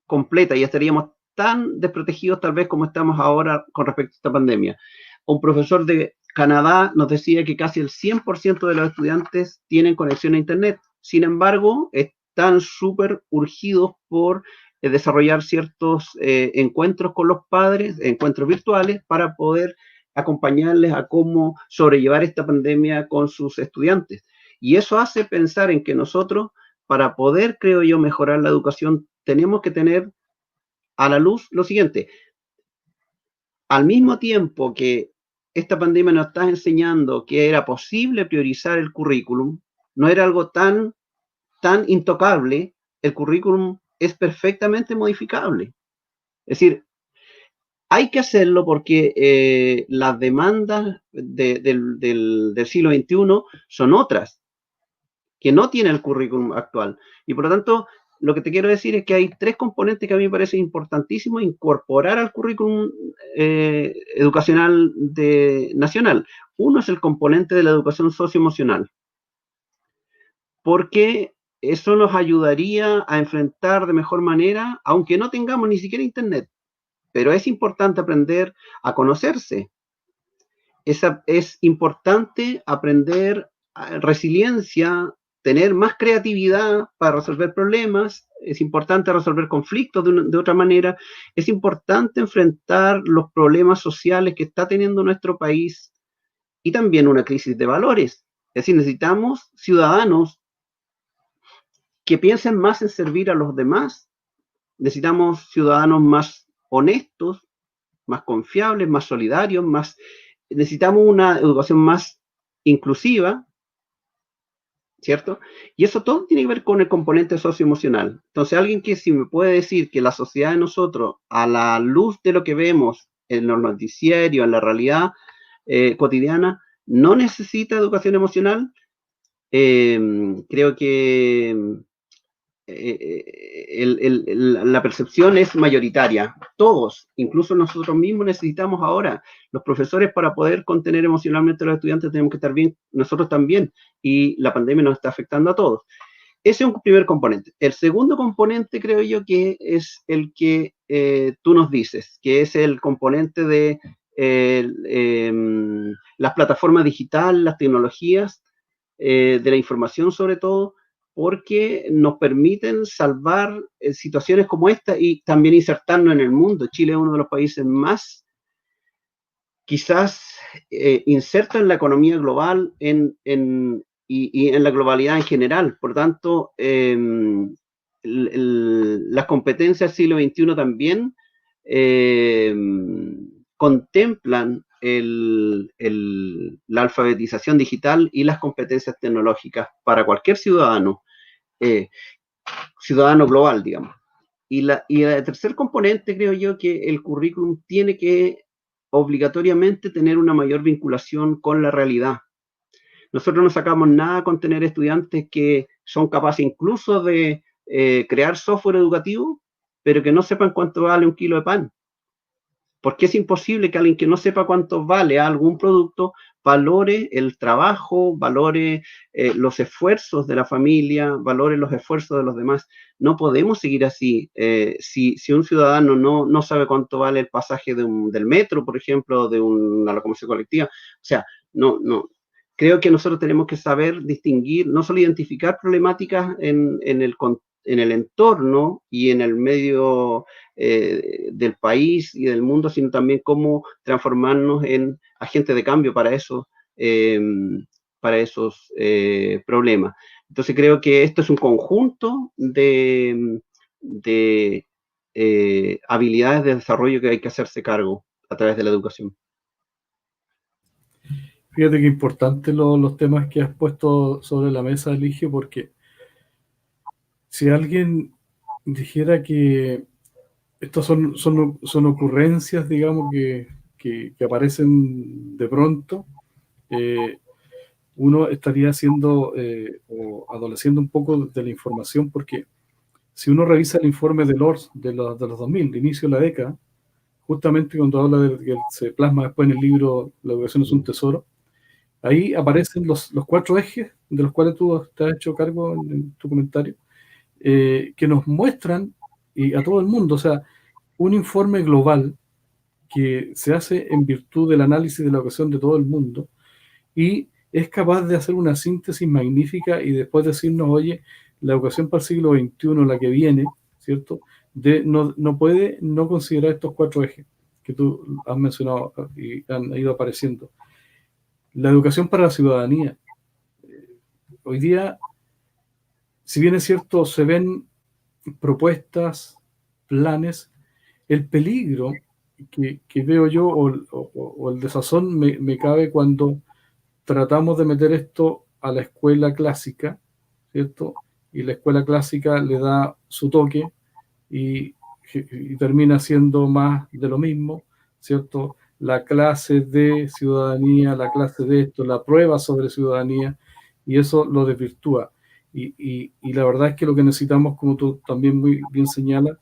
C: completa y estaríamos tan desprotegidos tal vez como estamos ahora con respecto a esta pandemia. Un profesor de Canadá nos decía que casi el 100% de los estudiantes tienen conexión a Internet. Sin embargo, están súper urgidos por desarrollar ciertos encuentros con los padres, encuentros virtuales, para poder acompañarles a cómo sobrellevar esta pandemia con sus estudiantes. Y eso hace pensar en que nosotros, para poder, creo yo, mejorar la educación, tenemos que tener a la luz lo siguiente. Al mismo tiempo que esta pandemia nos está enseñando que era posible priorizar el currículum, no era algo tan intocable, el currículum es perfectamente modificable. Es decir, hay que hacerlo porque las demandas del siglo XXI son otras, que no tiene el currículum actual. Y por lo tanto, lo que te quiero decir es que hay tres componentes que a mí me parece importantísimo incorporar al currículum educacional nacional. Uno es el componente de la educación socioemocional, porque eso nos ayudaría a enfrentar de mejor manera, aunque no tengamos ni siquiera Internet. Pero es importante aprender a conocerse. Es importante aprender resiliencia, tener más creatividad para resolver problemas. Es importante resolver conflictos de otra manera. Es importante enfrentar los problemas sociales que está teniendo nuestro país y también una crisis de valores. Es decir, necesitamos ciudadanos que piensen más en servir a los demás. Necesitamos ciudadanos más honestos, más confiables, más solidarios, necesitamos una educación más inclusiva, ¿cierto? Y eso todo tiene que ver con el componente socioemocional. Entonces, alguien que si me puede decir que la sociedad de nosotros, a la luz de lo que vemos en los noticiarios, en la realidad cotidiana, no necesita educación emocional. Creo que la percepción es mayoritaria. Todos, incluso nosotros mismos, necesitamos ahora. Los profesores, para poder contener emocionalmente a los estudiantes, tenemos que estar bien, nosotros también, y la pandemia nos está afectando a todos. Ese es un primer componente. El segundo componente, creo yo, que es el que tú nos dices, que es el componente de las plataformas digitales, las tecnologías, de la información sobre todo, porque nos permiten salvar situaciones como esta y también insertarnos en el mundo. Chile es uno de los países más, quizás, inserto en la economía global y en la globalidad en general. Por tanto, las competencias del siglo XXI también contemplan la alfabetización digital y las competencias tecnológicas para cualquier ciudadano, ciudadano global, digamos. Y el tercer componente, creo yo, que el currículum tiene que obligatoriamente tener una mayor vinculación con la realidad. Nosotros no sacamos nada con tener estudiantes que son capaces incluso de crear software educativo, pero que no sepan cuánto vale un kilo de pan. Porque es imposible que alguien que no sepa cuánto vale algún producto valore el trabajo, valore los esfuerzos de la familia, valore los esfuerzos de los demás. No podemos seguir así. Si un ciudadano no sabe cuánto vale el pasaje del metro, por ejemplo, de una locomoción colectiva, o sea, no. Creo que nosotros tenemos que saber distinguir, no solo identificar problemáticas en el entorno y en el medio del país y del mundo, sino también cómo transformarnos en agentes de cambio para esos problemas. Entonces creo que esto es un conjunto de habilidades de desarrollo que hay que hacerse cargo a través de la educación.
B: Fíjate que importante los temas que has puesto sobre la mesa, Eligio, porque si alguien dijera que estos son ocurrencias, digamos, que aparecen de pronto, uno estaría haciendo o adoleciendo un poco de la información, porque si uno revisa el informe del ORS de los 2000, de inicio de la década, justamente cuando habla de que se plasma después en el libro La educación es un tesoro, ahí aparecen los 4 ejes de los cuales tú te has hecho cargo en tu comentario, que nos muestran y a todo el mundo, o sea, un informe global que se hace en virtud del análisis de la educación de todo el mundo y es capaz de hacer una síntesis magnífica y después decirnos, oye, la educación para el siglo XXI, la que viene, ¿cierto? No puede no considerar estos 4 ejes que tú has mencionado y han ido apareciendo. La educación para la ciudadanía. Hoy día, si bien es cierto, se ven propuestas, planes, el peligro que veo yo o el desazón me cabe cuando tratamos de meter esto a la escuela clásica, ¿cierto? Y la escuela clásica le da su toque y termina siendo más de lo mismo, ¿cierto? La clase de ciudadanía, la clase de esto, la prueba sobre ciudadanía, y eso lo desvirtúa. Y la verdad es que lo que necesitamos, como tú también muy bien señalas,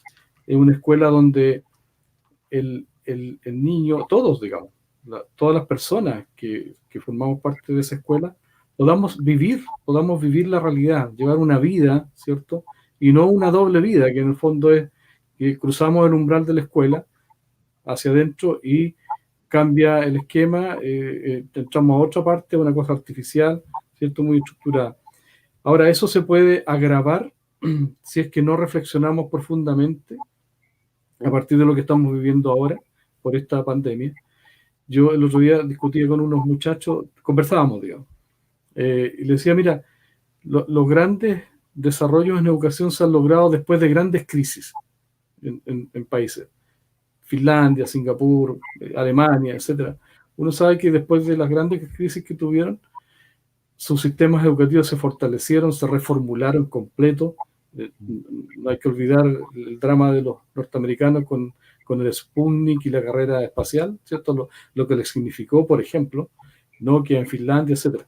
B: es una escuela donde el niño, todos, digamos, todas las personas que formamos parte de esa escuela, podamos vivir la realidad, llevar una vida, ¿cierto? Y no una doble vida, que en el fondo es que cruzamos el umbral de la escuela hacia adentro y cambia el esquema, entramos a otra parte, una cosa artificial, ¿cierto? Muy estructurada. Ahora, eso se puede agravar si es que no reflexionamos profundamente a partir de lo que estamos viviendo ahora por esta pandemia. Yo el otro día discutía con unos muchachos, conversábamos, digamos, y les decía, mira, los grandes desarrollos en educación se han logrado después de grandes crisis en países. Finlandia, Singapur, Alemania, etc. Uno sabe que después de las grandes crisis que tuvieron, sus sistemas educativos se fortalecieron, se reformularon completo. No hay que olvidar el drama de los norteamericanos con con el Sputnik y la carrera espacial, ¿cierto? Lo que les significó, por ejemplo, Nokia en Finlandia, etc.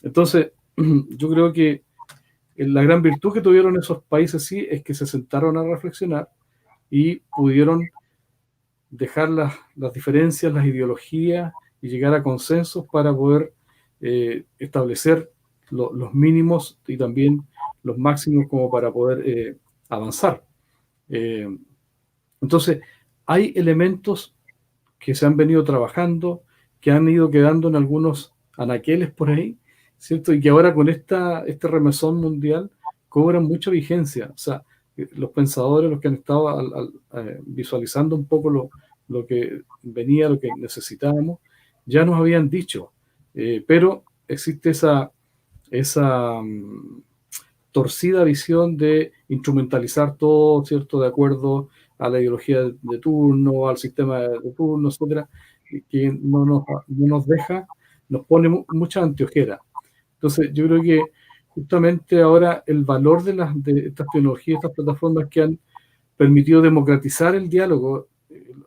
B: Entonces, yo creo que la gran virtud que tuvieron esos países sí es que se sentaron a reflexionar y pudieron dejar las diferencias, las ideologías y llegar a consensos para poder establecer los mínimos y también los máximos como para poder avanzar. Entonces, hay elementos que se han venido trabajando, que han ido quedando en algunos anaqueles por ahí, ¿cierto? Y que ahora con este remesón mundial cobran mucha vigencia. O sea, los pensadores, los que han estado visualizando un poco lo que venía, lo que necesitábamos, ya nos habían dicho, pero existe esa torcida visión de instrumentalizar todo, ¿cierto?, de acuerdo a la ideología de turno, al sistema de turno, etcétera, que no nos deja, nos pone mucha anteojera. Entonces, yo creo que justamente ahora el valor de estas tecnologías, estas plataformas que han permitido democratizar el diálogo,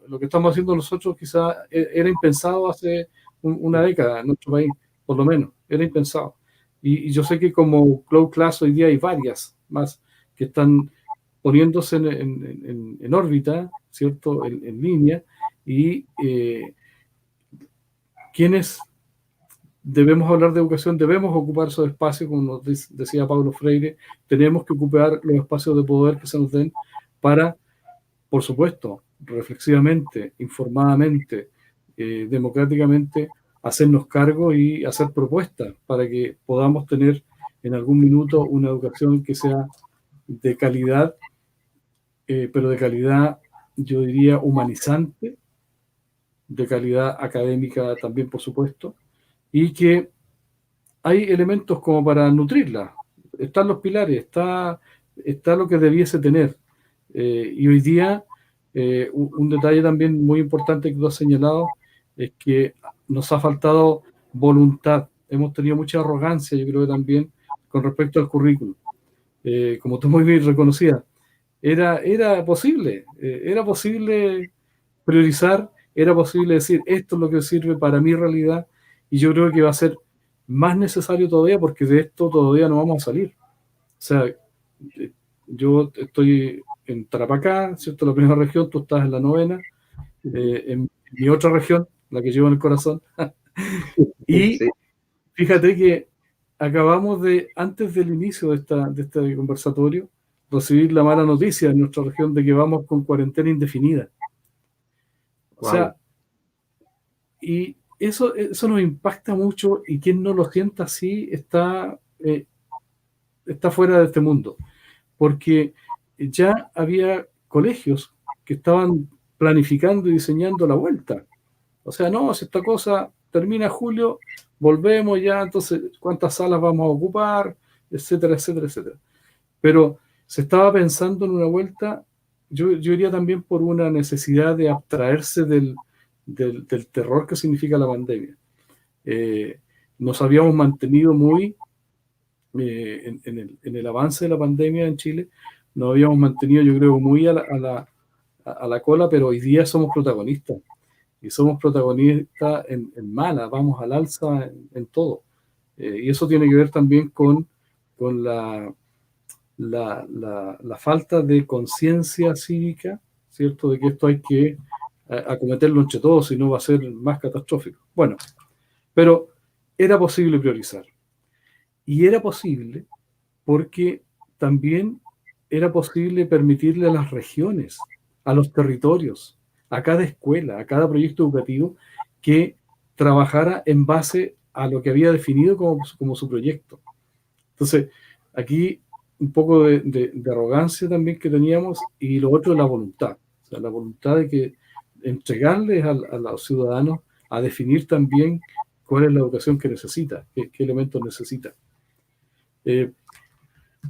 B: lo que estamos haciendo nosotros quizás era impensado hace una década en nuestro país, por lo menos, era impensado. Y yo sé que como Cloud Class hoy día hay varias más que están poniéndose en órbita, ¿cierto?, en línea, y quienes debemos hablar de educación, debemos ocupar esos espacios, como nos decía Paulo Freire, tenemos que ocupar los espacios de poder que se nos den para, por supuesto, reflexivamente, informadamente, democráticamente, hacernos cargo y hacer propuestas para que podamos tener en algún minuto una educación que sea de calidad, pero de calidad, yo diría, humanizante, de calidad académica también, por supuesto, y que hay elementos como para nutrirla. Están los pilares, está lo que debiese tener. Y hoy día, un detalle también muy importante que tú has señalado es que nos ha faltado voluntad. Hemos tenido mucha arrogancia, yo creo que también, con respecto al currículum. Como tú muy bien reconocías, era posible priorizar, era posible decir, esto es lo que sirve para mi realidad, y yo creo que va a ser más necesario todavía porque de esto todavía no vamos a salir. O sea, yo estoy en Tarapacá, ¿cierto?, la primera región, tú estás en la 9ª, en mi otra región, la que llevo en el corazón, y sí, fíjate que acabamos antes del inicio de este conversatorio, recibir la mala noticia en nuestra región de que vamos con cuarentena indefinida. O sea, y eso nos impacta mucho, y quien no lo sienta así está fuera de este mundo, porque ya había colegios que estaban planificando y diseñando la vuelta. O sea, no, si esta cosa termina julio, volvemos ya, entonces, ¿cuántas salas vamos a ocupar? Etcétera, etcétera, etcétera. Pero se estaba pensando en una vuelta, yo diría también por una necesidad de abstraerse del terror que significa la pandemia. Nos habíamos mantenido muy en el avance de la pandemia en Chile, nos habíamos mantenido, yo creo, muy a la cola, pero hoy día somos protagonistas. Y somos protagonistas en mala, vamos al alza en todo. Y eso tiene que ver también con la falta de conciencia cívica, ¿cierto?, de que esto hay que acometerlo entre todos, si no va a ser más catastrófico. Bueno, pero era posible priorizar. Y era posible porque también era posible permitirle a las regiones, a los territorios, a cada escuela, a cada proyecto educativo, que trabajara en base a lo que había definido como su proyecto. Entonces, aquí un poco de arrogancia también que teníamos, y lo otro es la voluntad. O sea, la voluntad de que entregarles a los ciudadanos a definir también cuál es la educación que necesita, qué elementos necesita.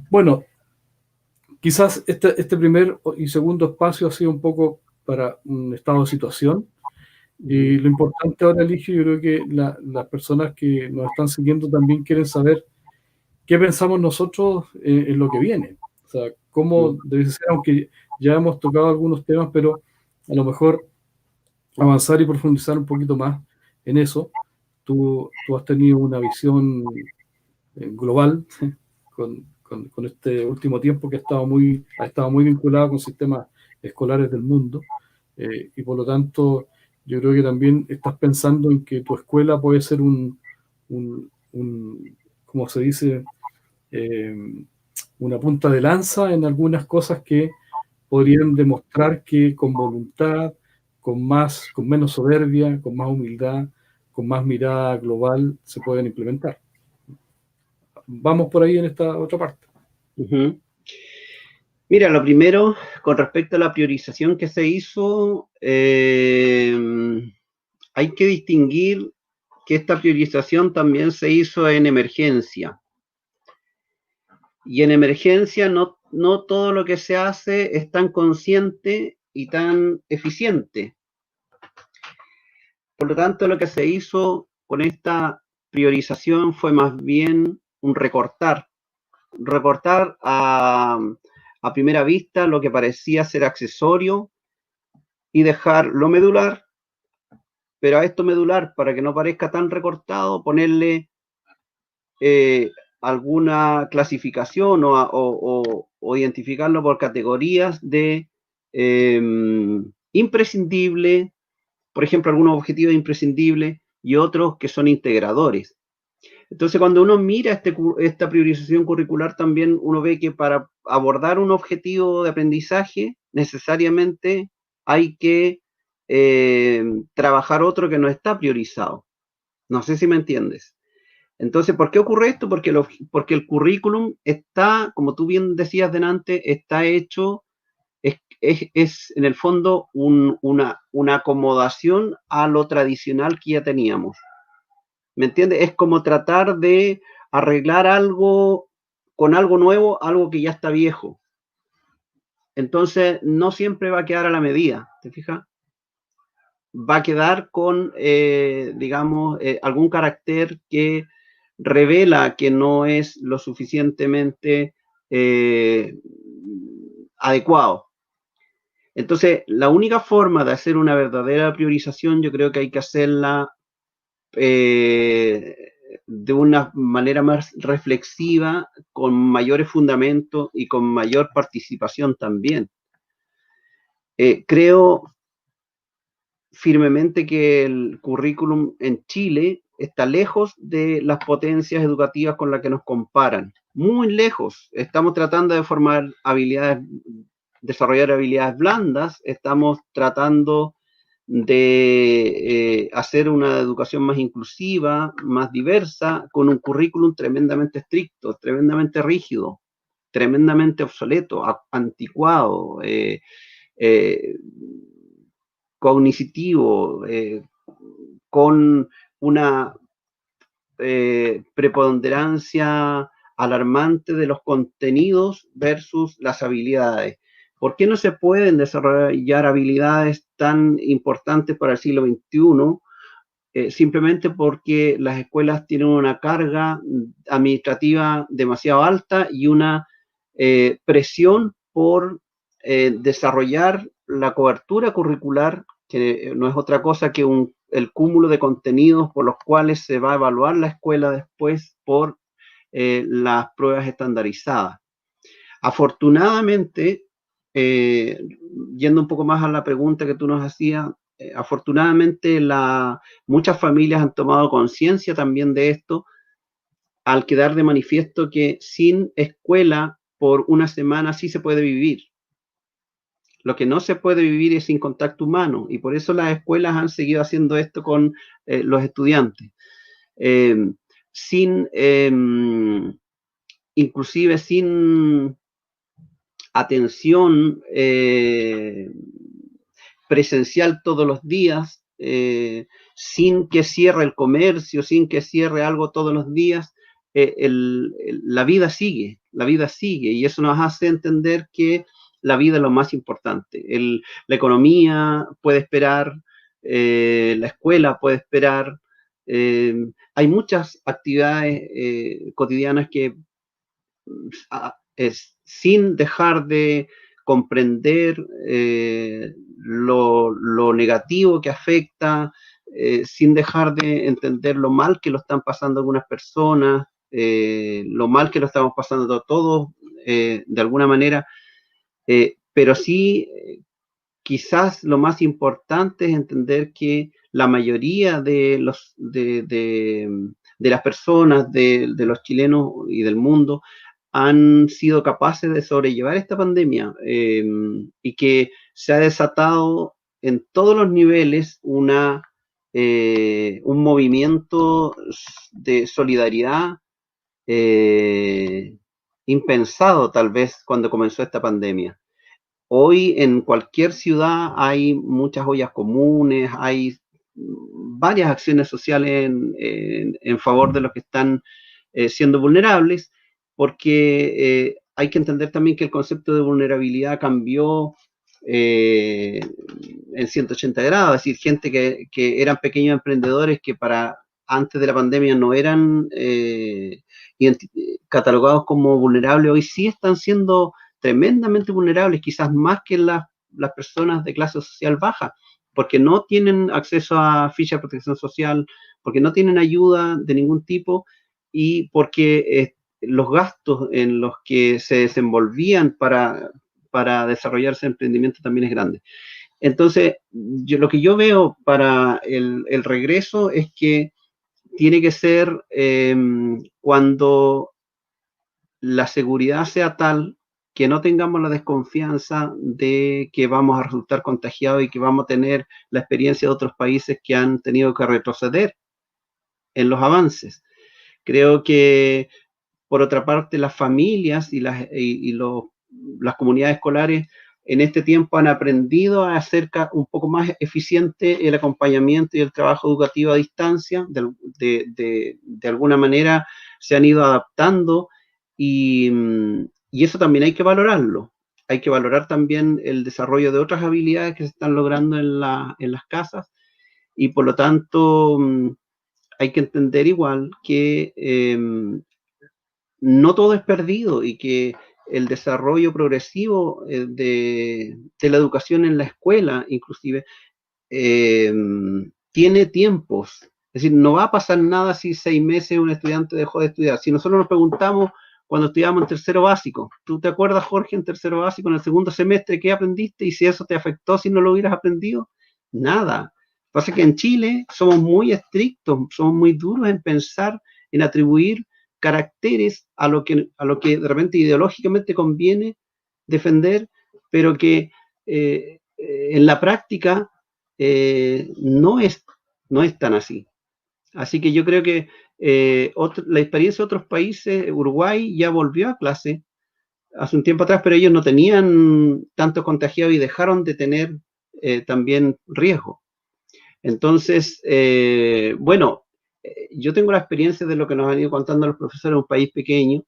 B: Bueno, quizás este primer y segundo espacio ha sido un poco para un estado de situación, y lo importante ahora, Eligio, yo creo que las personas que nos están siguiendo también quieren saber qué pensamos nosotros en lo que viene. O sea, cómo debe ser, aunque ya hemos tocado algunos temas, pero a lo mejor avanzar y profundizar un poquito más en eso. Tú has tenido una visión global con este último tiempo que ha estado muy vinculado con sistemas escolares del mundo, y por lo tanto yo creo que también estás pensando en que tu escuela puede ser ¿cómo se dice? Eh, una punta de lanza en algunas cosas que podrían demostrar que con voluntad, con menos soberbia, con más humildad, con más mirada global, se pueden implementar. Vamos por ahí en esta otra parte.
C: Uh-huh. Mira, lo primero, con respecto a la priorización que se hizo, hay que distinguir que esta priorización también se hizo en emergencia. Y en emergencia no todo lo que se hace es tan consciente y tan eficiente. Por lo tanto, lo que se hizo con esta priorización fue más bien un recortar a primera vista lo que parecía ser accesorio y dejar lo medular, pero a esto medular, para que no parezca tan recortado, ponerle alguna clasificación o identificarlo por categorías de imprescindible, por ejemplo, algunos objetivos imprescindibles y otros que son integradores. Entonces, cuando uno mira esta priorización curricular, también uno ve que para abordar un objetivo de aprendizaje, necesariamente hay que trabajar otro que no está priorizado. No sé si me entiendes. Entonces, ¿por qué ocurre esto? Porque el currículum está, como tú bien decías delante, está hecho, es en el fondo una acomodación a lo tradicional que ya teníamos. ¿Me entiendes? Es como tratar de arreglar algo con algo nuevo, algo que ya está viejo. Entonces, no siempre va a quedar a la medida, ¿te fijas? Va a quedar con, digamos, algún carácter que revela que no es lo suficientemente adecuado. Entonces, la única forma de hacer una verdadera priorización, yo creo que hay que hacerla de una manera más reflexiva, con mayores fundamentos y con mayor participación también. Creo firmemente que el currículum en Chile está lejos de las potencias educativas con las que nos comparan, muy lejos. Estamos tratando de formar desarrollar habilidades blandas, estamos tratando de hacer una educación más inclusiva, más diversa, con un currículum tremendamente estricto, tremendamente rígido, tremendamente obsoleto, anticuado, cognitivo, con una preponderancia alarmante de los contenidos versus las habilidades. ¿Por qué no se pueden desarrollar habilidades tan importantes para el siglo XXI? Simplemente porque las escuelas tienen una carga administrativa demasiado alta y una presión por desarrollar la cobertura curricular, que no es otra cosa que el cúmulo de contenidos por los cuales se va a evaluar la escuela después por las pruebas estandarizadas. Afortunadamente, yendo un poco más a la pregunta que tú nos hacías, afortunadamente muchas familias han tomado conciencia también de esto, al quedar de manifiesto que sin escuela por una semana sí se puede vivir. Lo que no se puede vivir es sin contacto humano, y por eso las escuelas han seguido haciendo esto con los estudiantes. Inclusive sin atención presencial todos los días, sin que cierre el comercio, sin que cierre algo todos los días, la vida sigue, y eso nos hace entender que la vida es lo más importante. La economía puede esperar, la escuela puede esperar, hay muchas actividades cotidianas que sin dejar de comprender lo negativo que afecta, sin dejar de entender lo mal que lo están pasando algunas personas, lo mal que lo estamos pasando todos, de alguna manera, pero sí, quizás lo más importante es entender que la mayoría de las personas, de los chilenos y del mundo, han sido capaces de sobrellevar esta pandemia, y que se ha desatado en todos los niveles un movimiento de solidaridad impensado tal vez cuando comenzó esta pandemia. Hoy en cualquier ciudad hay muchas ollas comunes, hay varias acciones sociales en favor de los que están siendo vulnerables, porque hay que entender también que el concepto de vulnerabilidad cambió en 180 grados, es decir, gente que eran pequeños emprendedores que antes de la pandemia no eran catalogados como vulnerables, hoy sí están siendo tremendamente vulnerables, quizás más que las personas de clase social baja, porque no tienen acceso a ficha de protección social, porque no tienen ayuda de ningún tipo y porque los gastos en los que se desenvolvían para desarrollarse emprendimiento también es grande. Entonces, lo que yo veo para el regreso es que tiene que ser cuando la seguridad sea tal que no tengamos la desconfianza de que vamos a resultar contagiados y que vamos a tener la experiencia de otros países que han tenido que retroceder en los avances. Creo que, por otra parte, las familias y las comunidades escolares en este tiempo han aprendido a hacer un poco más eficiente el acompañamiento y el trabajo educativo a distancia. De alguna manera se han ido adaptando y eso también hay que valorarlo. Hay que valorar también el desarrollo de otras habilidades que se están logrando en las casas y por lo tanto hay que entender igual que no todo es perdido y que el desarrollo progresivo de la educación en la escuela, inclusive, tiene tiempos. Es decir, no va a pasar nada si 6 meses un estudiante dejó de estudiar. Si nosotros nos preguntamos cuando estudiábamos en tercero básico, ¿tú te acuerdas, Jorge, en tercero básico, en el segundo semestre, qué aprendiste y si eso te afectó si no lo hubieras aprendido? Nada. Pasa que en Chile somos muy estrictos, somos muy duros en pensar, en atribuir caracteres a lo que de repente ideológicamente conviene defender, pero que en la práctica no es tan así. Así que yo creo que la experiencia de otros países, Uruguay ya volvió a clase hace un tiempo atrás, pero ellos no tenían tanto contagiado y dejaron de tener también riesgo. Entonces, bueno, yo tengo la experiencia de lo que nos han ido contando los profesores, un país pequeño,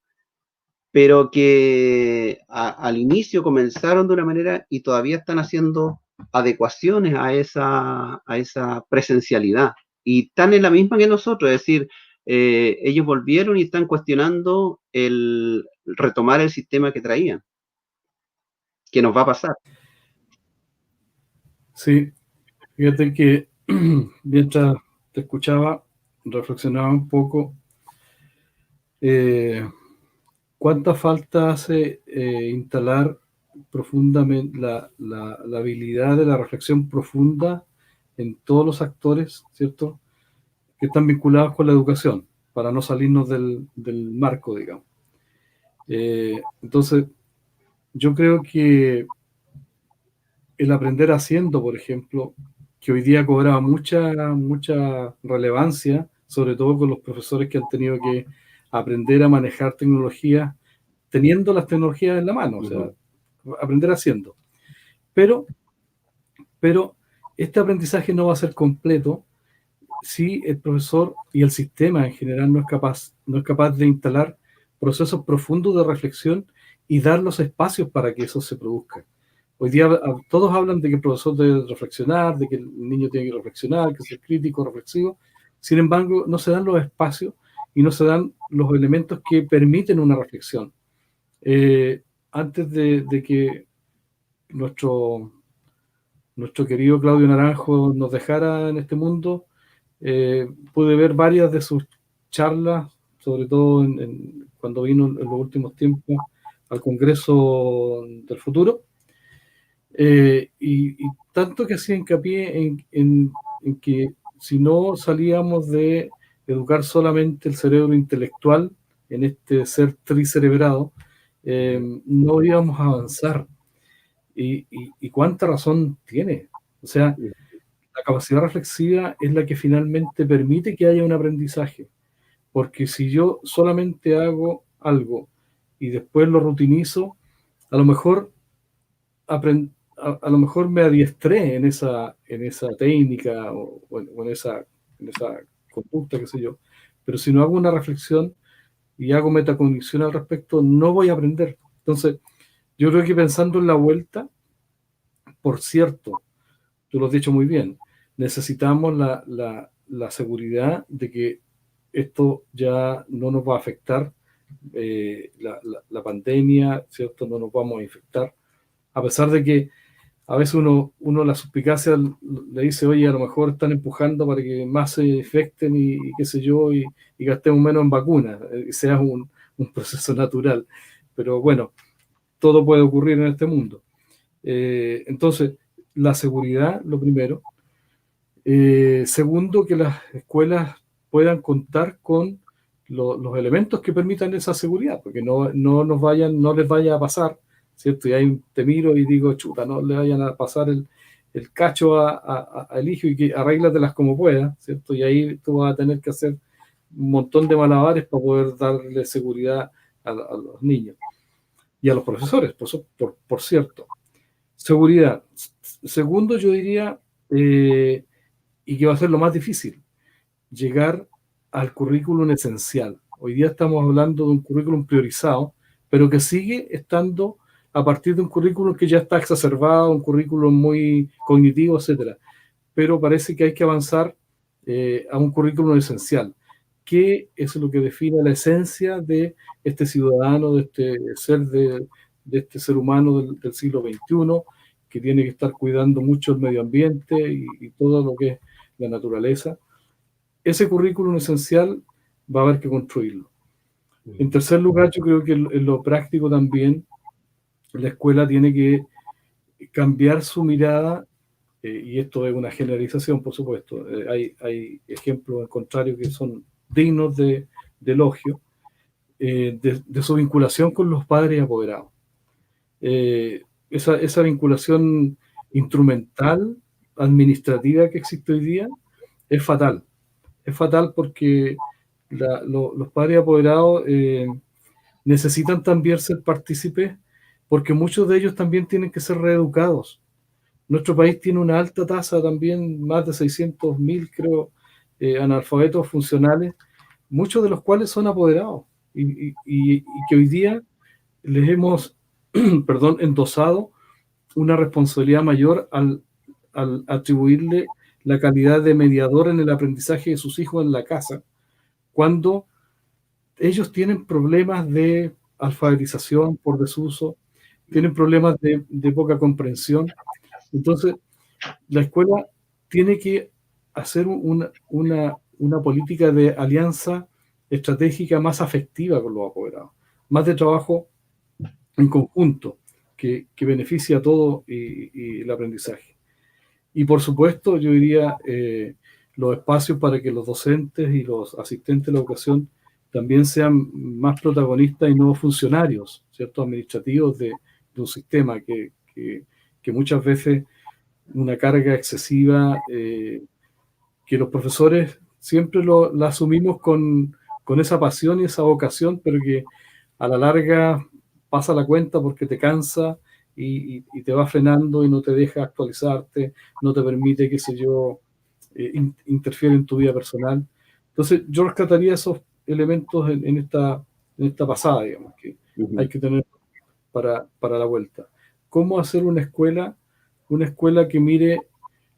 C: pero que al inicio comenzaron de una manera y todavía están haciendo adecuaciones a esa presencialidad. Y están en la misma que nosotros, es decir, ellos volvieron y están cuestionando el retomar el sistema que traían. ¿Qué nos va a pasar?
B: Sí, fíjate que mientras te escuchaba, reflexionaba un poco cuánta falta hace instalar profundamente la habilidad de la reflexión profunda en todos los actores, ¿cierto?, que están vinculados con la educación, para no salirnos del marco, digamos. Entonces, yo creo que el aprender haciendo, por ejemplo, que hoy día cobraba mucha relevancia, sobre todo con los profesores que han tenido que aprender a manejar tecnologías, teniendo las tecnologías en la mano, o sea, aprender haciendo. Pero este aprendizaje no va a ser completo si el profesor y el sistema en general no es capaz de instalar procesos profundos de reflexión y dar los espacios para que eso se produzca. Hoy día todos hablan de que el profesor debe reflexionar, de que el niño tiene que reflexionar, que ser crítico, reflexivo. Sin embargo, no se dan los espacios y no se dan los elementos que permiten una reflexión. Antes de que nuestro nuestro querido Claudio Naranjo nos dejara en este mundo, pude ver varias de sus charlas, sobre todo cuando vino en los últimos tiempos al Congreso del Futuro, y tanto que hacía hincapié en que si no salíamos de educar solamente el cerebro intelectual en este ser tricerebrado, no íbamos a avanzar. Y cuánta razón tiene. O sea, la capacidad reflexiva es la que finalmente permite que haya un aprendizaje. Porque si yo solamente hago algo y después lo rutinizo, a lo mejor a lo mejor me adiestré en esa técnica o en esa conducta, qué sé yo. Pero si no hago una reflexión y hago metacognición al respecto, no voy a aprender. Entonces, yo creo que pensando en la vuelta, por cierto, tú lo has dicho muy bien, necesitamos la seguridad de que esto ya no nos va a afectar, la pandemia, ¿cierto? No nos vamos a infectar, a pesar de que a veces uno la suspicacia le dice, oye, a lo mejor están empujando para que más se infecten y qué sé yo, y gastemos menos en vacunas, y sea un proceso natural. Pero bueno, todo puede ocurrir en este mundo. Entonces, la seguridad, lo primero. Segundo, que las escuelas puedan contar con los elementos que permitan esa seguridad, porque no les vaya a pasar, ¿cierto? Y ahí te miro y digo, chuta, no le vayan a pasar el cacho a Eligio y que arréglatelas como puedas, ¿cierto? Y ahí tú vas a tener que hacer un montón de malabares para poder darle seguridad a los niños y a los profesores, por cierto. Seguridad. Segundo, yo diría, y que va a ser lo más difícil, llegar al currículum esencial. Hoy día estamos hablando de un currículum priorizado, pero que sigue estando a partir de un currículum que ya está exacerbado, un currículum muy cognitivo, etcétera. Pero parece que hay que avanzar a un currículum esencial, que es lo que define la esencia de este ciudadano, de este ser humano del siglo XXI, que tiene que estar cuidando mucho el medio ambiente y todo lo que es la naturaleza. Ese currículum esencial va a haber que construirlo. En tercer lugar, yo creo que en lo práctico también la escuela tiene que cambiar su mirada, y esto es una generalización, por supuesto. Hay ejemplos al contrario que son dignos de elogio, de su vinculación con los padres y apoderados. Esa vinculación instrumental, administrativa que existe hoy día, es fatal. Es fatal porque los padres apoderados necesitan también ser partícipes, porque muchos de ellos también tienen que ser reeducados. Nuestro país tiene una alta tasa también, más de 600.000, creo, analfabetos funcionales, muchos de los cuales son apoderados, y que hoy día les hemos perdón, endosado una responsabilidad mayor al atribuirle la calidad de mediador en el aprendizaje de sus hijos en la casa, cuando ellos tienen problemas de alfabetización por desuso, tienen problemas de poca comprensión. Entonces, la escuela tiene que hacer una política de alianza estratégica más afectiva con los apoderados, más de trabajo en conjunto, que beneficie a todo y el aprendizaje. Y por supuesto, yo diría, los espacios para que los docentes y los asistentes de la educación también sean más protagonistas y no funcionarios, ¿cierto? Administrativos de un sistema que muchas veces una carga excesiva, que los profesores siempre la asumimos con esa pasión y esa vocación, pero que a la larga pasa la cuenta porque te cansa y te va frenando y no te deja actualizarte, no te permite, qué sé yo, interfiere en tu vida personal. Entonces, yo rescataría esos elementos en esta pasada, digamos, que hay que tener para la vuelta. ¿Cómo hacer una escuela que mire,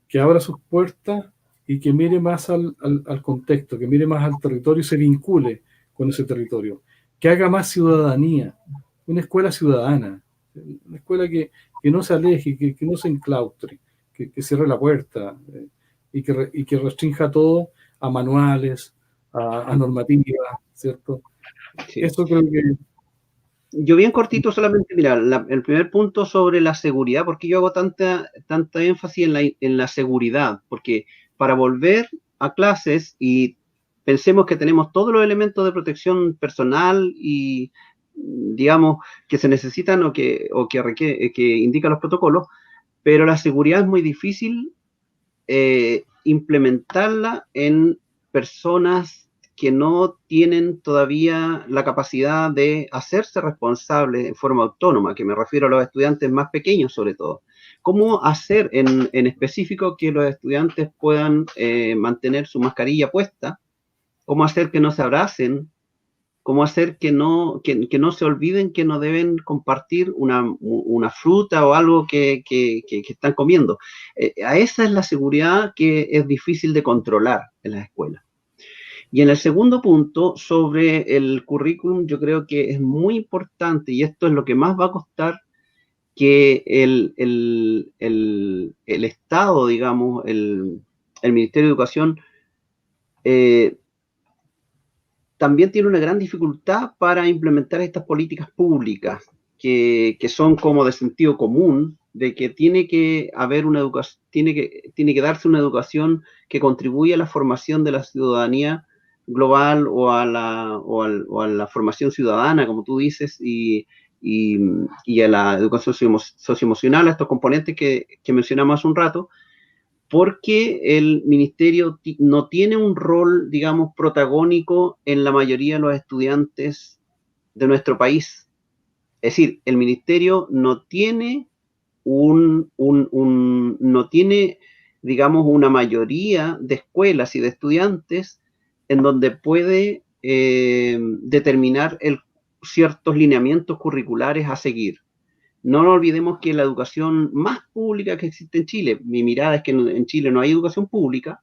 B: que abra sus puertas y que mire más al contexto, que mire más al territorio y se vincule con ese territorio, que haga más ciudadanía, una escuela ciudadana, una escuela que no se aleje, que no se enclaustre, que cierre la puerta y que restrinja todo a manuales, a normativas, ¿cierto?
C: Sí.
B: Eso creo que...
C: Yo bien cortito solamente, mira, el primer punto sobre la seguridad, ¿por qué yo hago tanta énfasis en la seguridad? Porque para volver a clases y pensemos que tenemos todos los elementos de protección personal y, digamos, que se necesitan o que indican los protocolos, pero la seguridad es muy difícil implementarla en personas que no tienen todavía la capacidad de hacerse responsables en forma autónoma, que me refiero a los estudiantes más pequeños sobre todo. ¿Cómo hacer en específico que los estudiantes puedan mantener su mascarilla puesta? ¿Cómo hacer que no se abracen? ¿Cómo hacer que no se olviden que no deben compartir una fruta o algo que están comiendo? A esa es la seguridad que es difícil de controlar en las escuelas. Y en el segundo punto, sobre el currículum, yo creo que es muy importante, y esto es lo que más va a costar, que el Estado, digamos, el Ministerio de Educación, también tiene una gran dificultad para implementar estas políticas públicas, que son como de sentido común, de que tiene que haber una educación, tiene que darse una educación que contribuya a la formación de la ciudadanía global o a la formación ciudadana, como tú dices, y a la educación socioemocional, a estos componentes que mencionamos hace un rato, porque el ministerio no tiene un rol, digamos, protagónico en la mayoría de los estudiantes de nuestro país. Es decir, el ministerio no tiene no tiene, digamos, una mayoría de escuelas y de estudiantes en donde puede determinar ciertos lineamientos curriculares a seguir. No nos olvidemos que la educación más pública que existe en Chile, mi mirada es que en Chile no hay educación pública,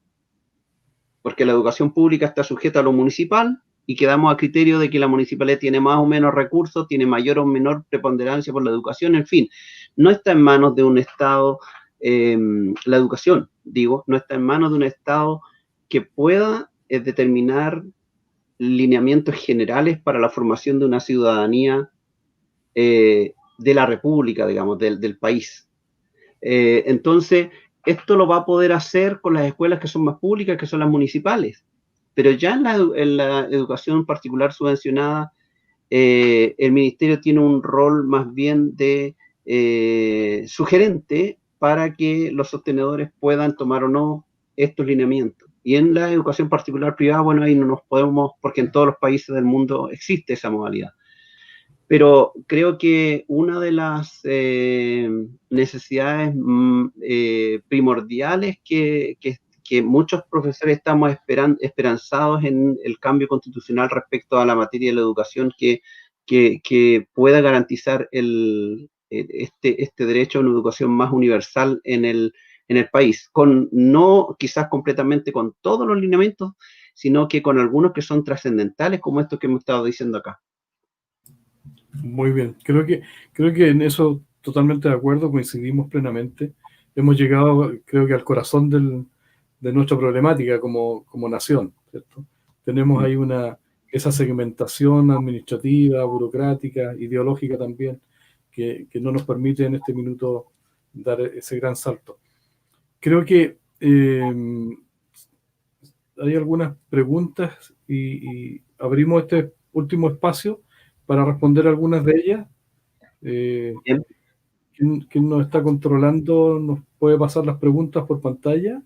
C: porque la educación pública está sujeta a lo municipal y quedamos a criterio de que la municipalidad tiene más o menos recursos, tiene mayor o menor preponderancia por la educación, en fin, no está en manos de un Estado, la educación, digo, no está en manos de un Estado que pueda determinar lineamientos generales para la formación de una ciudadanía de la república, digamos, del país. Entonces, esto lo va a poder hacer con las escuelas que son más públicas, que son las municipales. Pero ya en la educación particular subvencionada, el ministerio tiene un rol más bien de sugerente para que los sostenedores puedan tomar o no estos lineamientos. Y en la educación particular privada, bueno, ahí no nos podemos, porque en todos los países del mundo existe esa modalidad. Pero creo que una de las necesidades primordiales que muchos profesores estamos esperanzados en el cambio constitucional respecto a la materia de la educación que pueda garantizar este derecho a una educación más universal en el país, no quizás completamente con todos los lineamientos, sino que con algunos que son trascendentales, como estos que hemos estado diciendo acá.
B: Muy bien, creo que en eso totalmente de acuerdo, coincidimos plenamente. Hemos llegado, creo que al corazón de nuestra problemática como nación, ¿cierto? Tenemos ahí esa segmentación administrativa, burocrática, ideológica también, que no nos permite en este minuto dar ese gran salto. Creo que hay algunas preguntas y abrimos este último espacio para responder algunas de ellas. ¿Quién nos está controlando? ¿Nos puede pasar las preguntas por pantalla?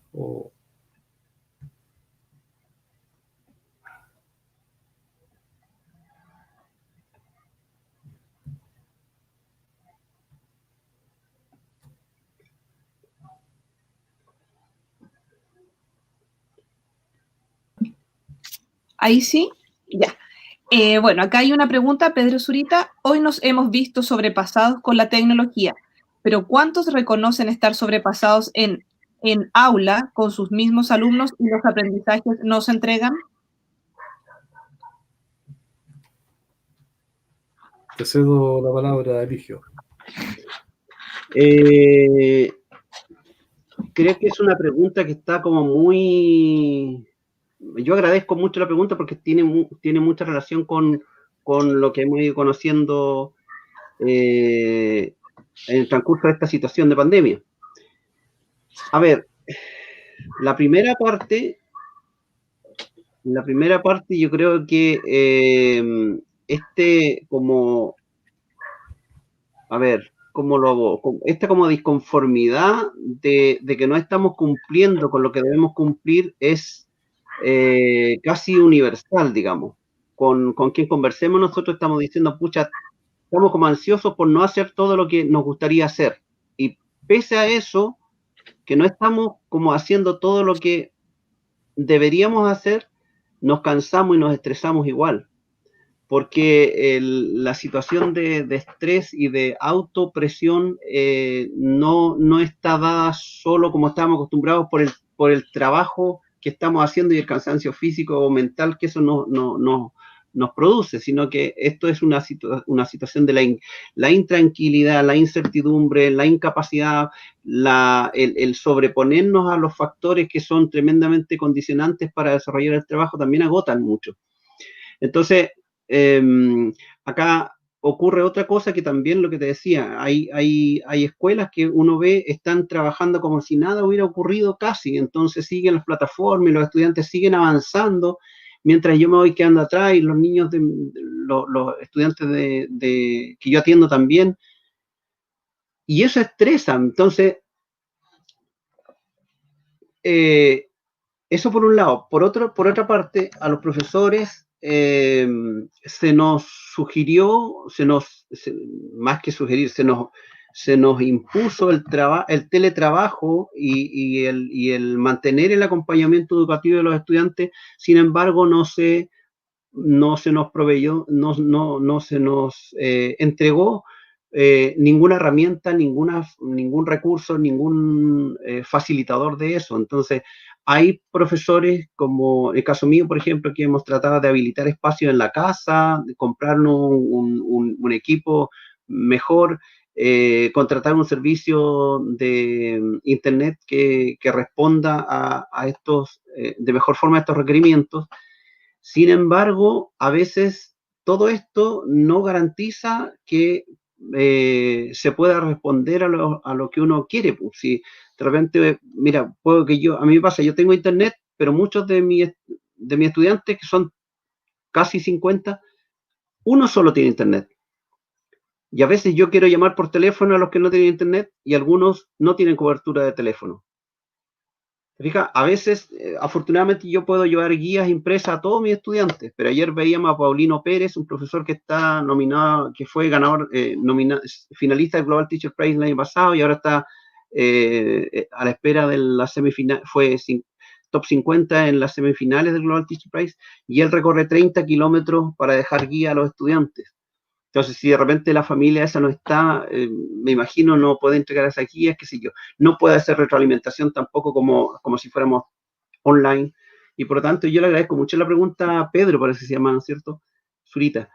A: Ahí sí, ya. Bueno, acá hay una pregunta, Pedro Zurita. Hoy nos hemos visto sobrepasados con la tecnología, pero ¿cuántos reconocen estar sobrepasados en aula con sus mismos alumnos y los aprendizajes no se entregan?
B: Te cedo la palabra, Eligio.
C: creo que es una pregunta que está como muy... Yo agradezco mucho la pregunta porque tiene mucha relación con lo que hemos ido conociendo en el transcurso de esta situación de pandemia. A ver, la primera parte yo creo que ¿cómo lo hago? Esta como disconformidad de que no estamos cumpliendo con lo que debemos cumplir es casi universal, digamos. Con quien conversemos nosotros estamos diciendo, pucha, estamos como ansiosos por no hacer todo lo que nos gustaría hacer. Y pese a eso, que no estamos como haciendo todo lo que deberíamos hacer, nos cansamos y nos estresamos igual. Porque la situación de estrés y de autopresión no está dada solo como estábamos acostumbrados por el trabajo que estamos haciendo y el cansancio físico o mental que eso nos produce, sino que esto es una situación de la intranquilidad, la incertidumbre, la incapacidad, el sobreponernos a los factores que son tremendamente condicionantes para desarrollar el trabajo, también agotan mucho. Entonces, acá ocurre otra cosa que también lo que te decía, hay escuelas que uno ve están trabajando como si nada hubiera ocurrido casi, entonces siguen las plataformas y los estudiantes siguen avanzando, mientras yo me voy quedando atrás y los niños, los estudiantes que yo atiendo también, y eso estresa. Entonces, eso por un lado. Por otra parte, a los profesores se nos sugirió, más que sugerir, se nos impuso el teletrabajo y el mantener el acompañamiento educativo de los estudiantes. Sin embargo, no se nos proveyó, no se nos entregó ninguna herramienta, ningún recurso, ningún facilitador de eso. Entonces, hay profesores, como el caso mío, por ejemplo, que hemos tratado de habilitar espacios en la casa, de comprarnos un equipo mejor, contratar un servicio de internet que responda a estos, de mejor forma a estos requerimientos. Sin embargo, a veces todo esto no garantiza que se pueda responder a lo que uno quiere. Pues, si de repente, mira, a mí me pasa, yo tengo internet, pero muchos de mis estudiantes, que son casi 50, uno solo tiene internet. Y a veces yo quiero llamar por teléfono a los que no tienen internet y algunos no tienen cobertura de teléfono. Fija, a veces, afortunadamente, yo puedo llevar guías impresas a todos mis estudiantes, pero ayer veíamos a Paulino Pérez, un profesor que está nominado, que fue ganador, finalista del Global Teacher Prize el año pasado y ahora está a la espera de la semifinal, fue top 50 en las semifinales del Global Teacher Prize, y él recorre 30 kilómetros para dejar guía a los estudiantes. Entonces, si de repente la familia esa no está, me imagino no puede entregar esas guías, qué sé yo. No puede hacer retroalimentación tampoco como si fuéramos online. Y por lo tanto, yo le agradezco mucho la pregunta a Pedro, parece que se llama, ¿no es cierto? Zurita.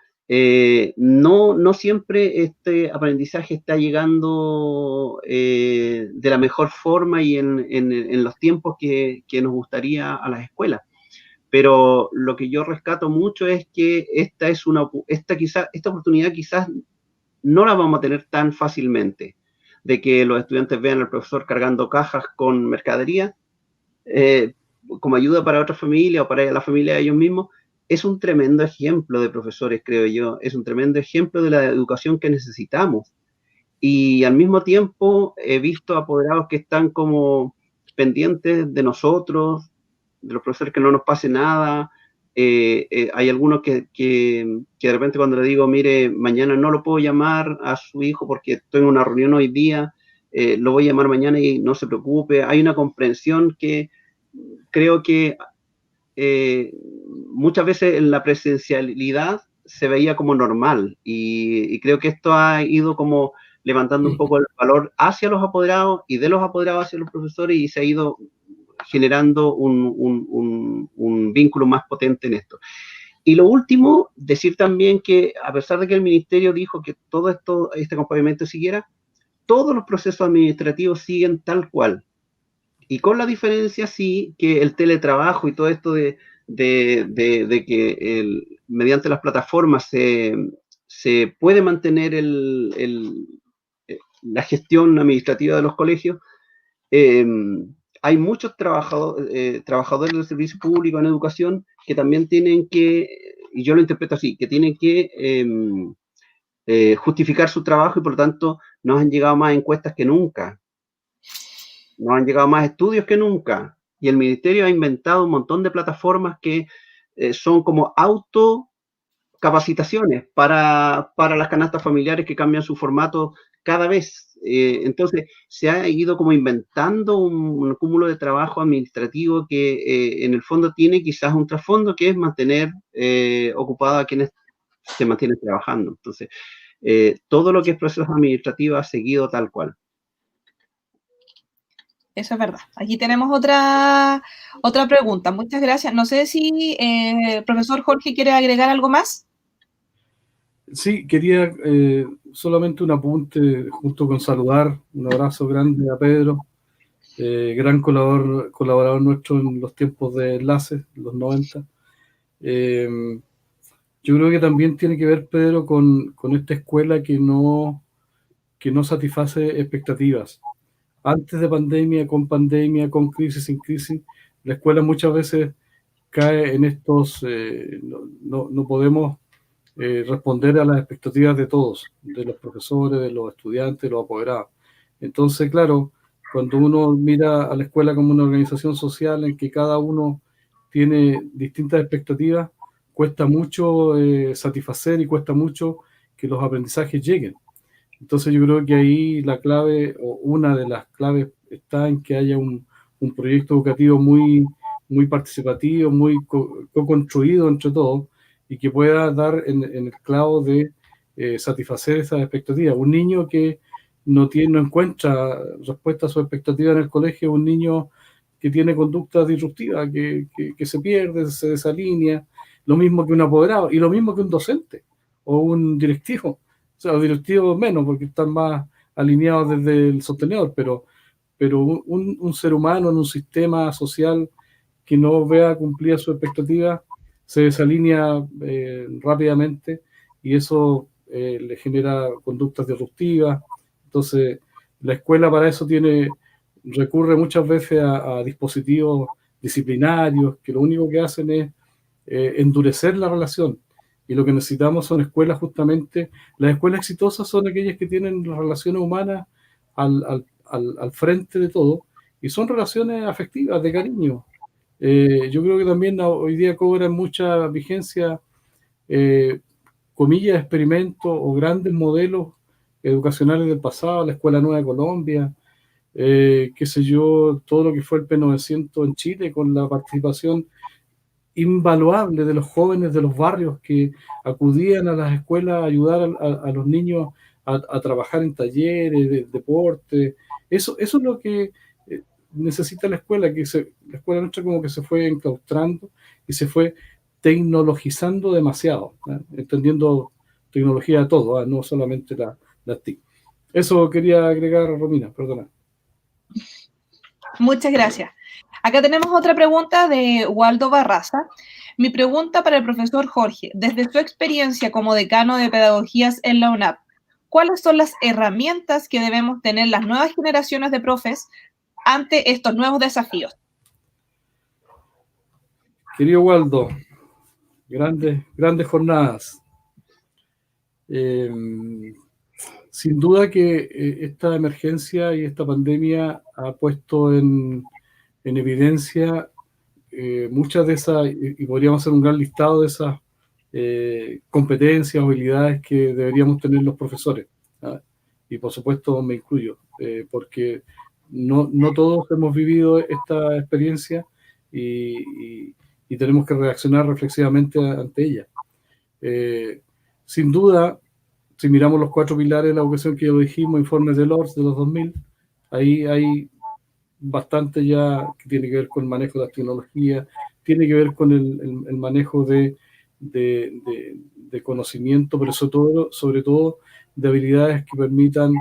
C: No siempre este aprendizaje está llegando de la mejor forma y en los tiempos que nos gustaría a las escuelas. Pero lo que yo rescato mucho es que esta oportunidad quizás no la vamos a tener tan fácilmente, de que los estudiantes vean al profesor cargando cajas con mercadería como ayuda para otra familia o para la familia de ellos mismos. Es un tremendo ejemplo de profesores, creo yo, es un tremendo ejemplo de la educación que necesitamos. Y al mismo tiempo he visto apoderados que están como pendientes de nosotros, de los profesores, que no nos pase nada. Hay algunos que de repente cuando le digo, mire, mañana no lo puedo llamar a su hijo porque estoy en una reunión hoy día, lo voy a llamar mañana y no se preocupe. Hay una comprensión que creo que muchas veces en la presencialidad se veía como normal y creo que esto ha ido como levantando un poco el valor hacia los apoderados y de los apoderados hacia los profesores, y se ha ido generando un vínculo más potente en esto. Y lo último, decir también que a pesar de que el ministerio dijo que todo este acompañamiento siguiera, todos los procesos administrativos siguen tal cual. Y con la diferencia, sí, que el teletrabajo y todo esto de que mediante las plataformas se puede mantener la gestión administrativa de los colegios. Hay muchos trabajadores del servicio público en educación que también tienen que, y yo lo interpreto así, que tienen que justificar su trabajo y por lo tanto nos han llegado más encuestas que nunca. Nos han llegado más estudios que nunca. Y el ministerio ha inventado un montón de plataformas que son como autocapacitaciones para las canastas familiares que cambian su formato cada vez. Entonces, se ha ido como inventando un cúmulo de trabajo administrativo que en el fondo tiene quizás un trasfondo que es mantener ocupado a quienes se mantienen trabajando. Entonces, todo lo que es proceso administrativo ha seguido tal cual.
A: Eso es verdad. Aquí tenemos otra pregunta. Muchas gracias. No sé si el profesor Jorge quiere agregar algo más.
B: Sí, quería solamente un apunte junto con saludar, un abrazo grande a Pedro, gran colaborador nuestro en los tiempos de enlaces, los 90. Yo creo que también tiene que ver, Pedro, con esta escuela que no satisface expectativas. Antes de pandemia, con crisis, sin crisis, la escuela muchas veces cae en estos, no podemos responder a las expectativas de todos, de los profesores, de los estudiantes, de los apoderados. Entonces, claro, cuando uno mira a la escuela como una organización social en que cada uno tiene distintas expectativas, cuesta mucho satisfacer y cuesta mucho que los aprendizajes lleguen. Entonces yo creo que ahí la clave, o una de las claves, está en que haya un proyecto educativo muy participativo, muy co-construido entre todos, y que pueda dar en el clavo de satisfacer esas expectativas. Un niño que no encuentra respuesta a sus expectativas en el colegio, un niño que tiene conductas disruptivas, que se pierde, se desalinea, lo mismo que un apoderado, y lo mismo que un docente o un directivo. O sea, los directivos menos, porque están más alineados desde el sostenedor, pero un ser humano en un sistema social que no vea cumplida su expectativa se desalinea rápidamente y eso le genera conductas disruptivas. Entonces, la escuela para eso recurre muchas veces a dispositivos disciplinarios que lo único que hacen es endurecer la relación. Y lo que necesitamos son escuelas justamente, las escuelas exitosas son aquellas que tienen las relaciones humanas al frente de todo, y son relaciones afectivas, de cariño. Yo creo que también hoy día cobran mucha vigencia, comillas, experimentos o grandes modelos educacionales del pasado, la Escuela Nueva de Colombia, qué sé yo, todo lo que fue el P900 en Chile, con la participación invaluable de los jóvenes de los barrios que acudían a las escuelas a ayudar a los niños a trabajar en talleres, de deporte. Eso es lo que necesita la escuela, la escuela nuestra como que se fue enclaustrando y se fue tecnologizando demasiado, ¿eh? Entendiendo tecnología a todo, ¿eh? No solamente las TIC. Eso quería agregar, Romina, perdona.
A: Muchas gracias. Acá tenemos otra pregunta de Waldo Barraza. Mi pregunta para el profesor Jorge, desde su experiencia como decano de pedagogías en la UNAP, ¿cuáles son las herramientas que debemos tener las nuevas generaciones de profes ante estos nuevos desafíos?
B: Querido Waldo, grandes jornadas. Sin duda que esta emergencia y esta pandemia ha puesto en evidencia muchas de esas, y podríamos hacer un gran listado de esas competencias o habilidades que deberíamos tener los profesores, ¿ah? Y por supuesto me incluyo, porque no todos hemos vivido esta experiencia y tenemos que reaccionar reflexivamente ante ella. Sin duda, si miramos los 4 pilares de la educación que ya lo dijimos, informes de LORS de los 2000, ahí hay bastante ya que tiene que ver con el manejo de las tecnologías, tiene que ver con el manejo de conocimiento, pero sobre todo de habilidades que permitan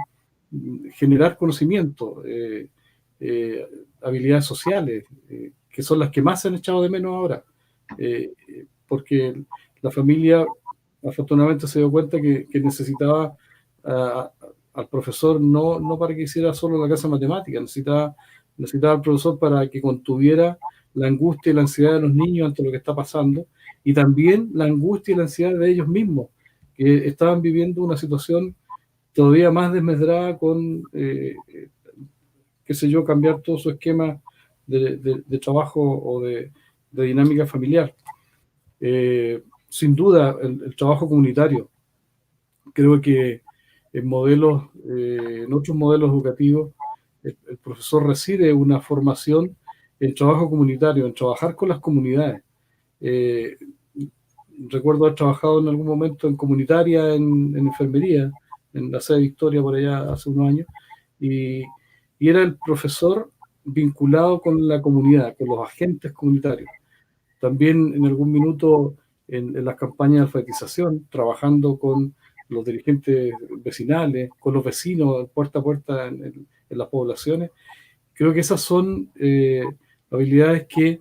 B: generar conocimiento. habilidades sociales, que son las que más se han echado de menos ahora, porque la familia afortunadamente se dio cuenta que necesitaba al profesor no para que hiciera solo la clase de matemáticas, necesitaba al profesor para que contuviera la angustia y la ansiedad de los niños ante lo que está pasando, y también la angustia y la ansiedad de ellos mismos, que estaban viviendo una situación todavía más desmedrada con, qué sé yo, cambiar todo su esquema de trabajo o de dinámica familiar. Sin duda, el trabajo comunitario. Creo que en otros modelos educativos, el profesor recibe una formación en trabajo comunitario, en trabajar con las comunidades. Recuerdo haber trabajado en algún momento en comunitaria, en enfermería, en la sede de Victoria por allá hace unos años, y era el profesor vinculado con la comunidad, con los agentes comunitarios. También en algún minuto en las campañas de alfabetización, trabajando con los dirigentes vecinales, con los vecinos puerta a puerta en las poblaciones. Creo que esas son habilidades que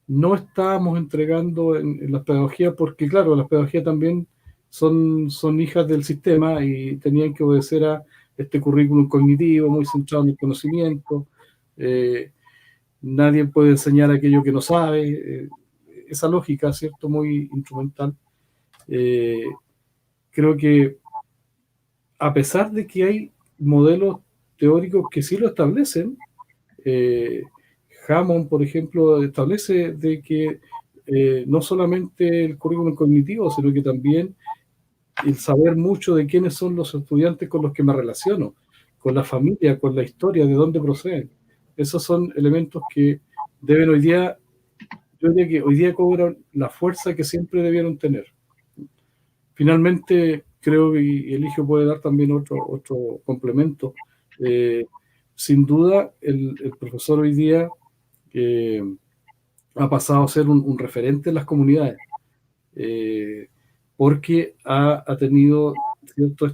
B: no estábamos entregando en las pedagogías, porque claro, las pedagogías también son hijas del sistema y tenían que obedecer a este currículum cognitivo muy centrado en el conocimiento. Nadie puede enseñar aquello que no sabe. Esa lógica, ¿cierto?, muy instrumental. Creo que a pesar de que hay modelos teóricos que sí lo establecen, Hammond, por ejemplo, establece de que no solamente el currículum cognitivo, sino que también el saber mucho de quiénes son los estudiantes con los que me relaciono, con la familia, con la historia, de dónde proceden. Esos son elementos que deben hoy día, yo diría que hoy día cobran la fuerza que siempre debieron tener. Finalmente, creo que Eligio puede dar también otro complemento. Sin duda, el profesor hoy día ha pasado a ser un referente en las comunidades, porque ha tenido, ¿cierto?,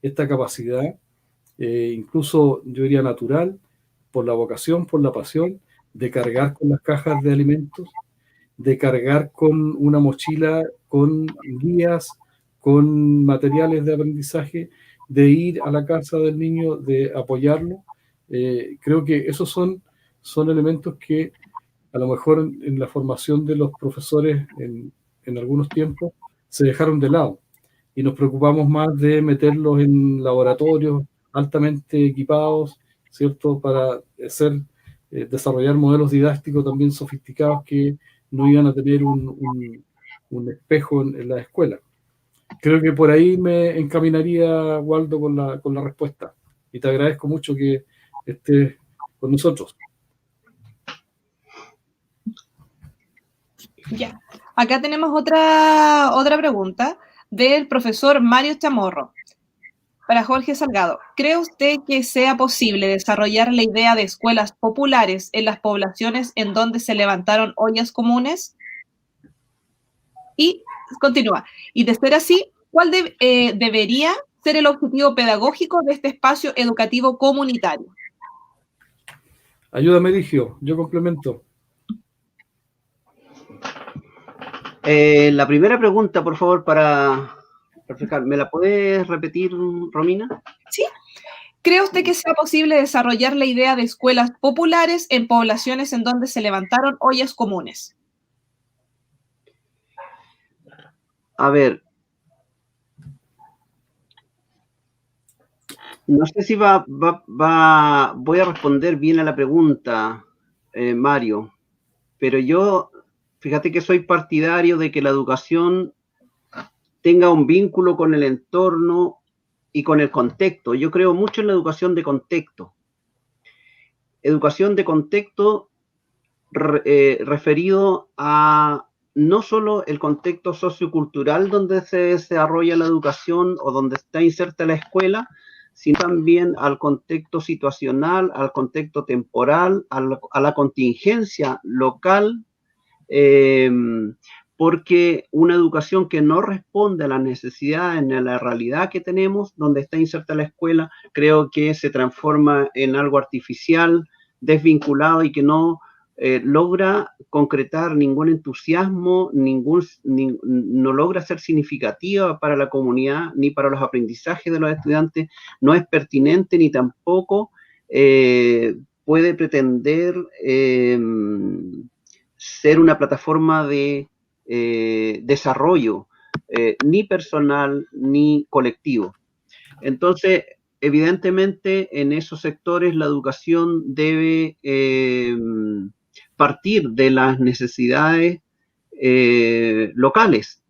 B: esta capacidad, incluso yo diría natural, por la vocación, por la pasión, de cargar con las cajas de alimentos, de cargar con una mochila, con guías, con materiales de aprendizaje, de ir a la casa del niño, de apoyarlo. Creo que esos son elementos que a lo mejor en la formación de los profesores en algunos tiempos se dejaron de lado y nos preocupamos más de meterlos en laboratorios altamente equipados, ¿cierto?, para desarrollar modelos didácticos también sofisticados que no iban a tener un espejo en la escuela. Creo que por ahí me encaminaría, Waldo, con la respuesta. Y te agradezco mucho que estés con nosotros.
A: Ya. Acá tenemos otra pregunta del profesor Mario Chamorro. Para Jorge Salgado, ¿cree usted que sea posible desarrollar la idea de escuelas populares en las poblaciones en donde se levantaron ollas comunes? Y continúa. Y de ser así, ¿cuál debería ser el objetivo pedagógico de este espacio educativo comunitario?
B: Ayúdame, Eligio, yo complemento.
C: La primera pregunta, por favor, para reflejar, ¿me la puedes repetir, Romina?
A: Sí. ¿Cree usted que sea posible desarrollar la idea de escuelas populares en poblaciones en donde se levantaron ollas comunes?
C: A ver, no sé si voy a responder bien a la pregunta, Mario, pero yo, fíjate que soy partidario de que la educación tenga un vínculo con el entorno y con el contexto. Yo creo mucho en la educación de contexto. Educación de contexto referido a no solo el contexto sociocultural donde se desarrolla la educación o donde está inserta la escuela, sino también al contexto situacional, al contexto temporal, a la contingencia local, porque una educación que no responde a las necesidades ni a la realidad que tenemos, donde está inserta la escuela, creo que se transforma en algo artificial, desvinculado y que no logra concretar ningún entusiasmo, no logra ser significativa para la comunidad ni para los aprendizajes de los estudiantes, no es pertinente ni tampoco puede pretender ser una plataforma de desarrollo, ni personal ni colectivo. Entonces, evidentemente, en esos sectores la educación debe partir de las necesidades locales.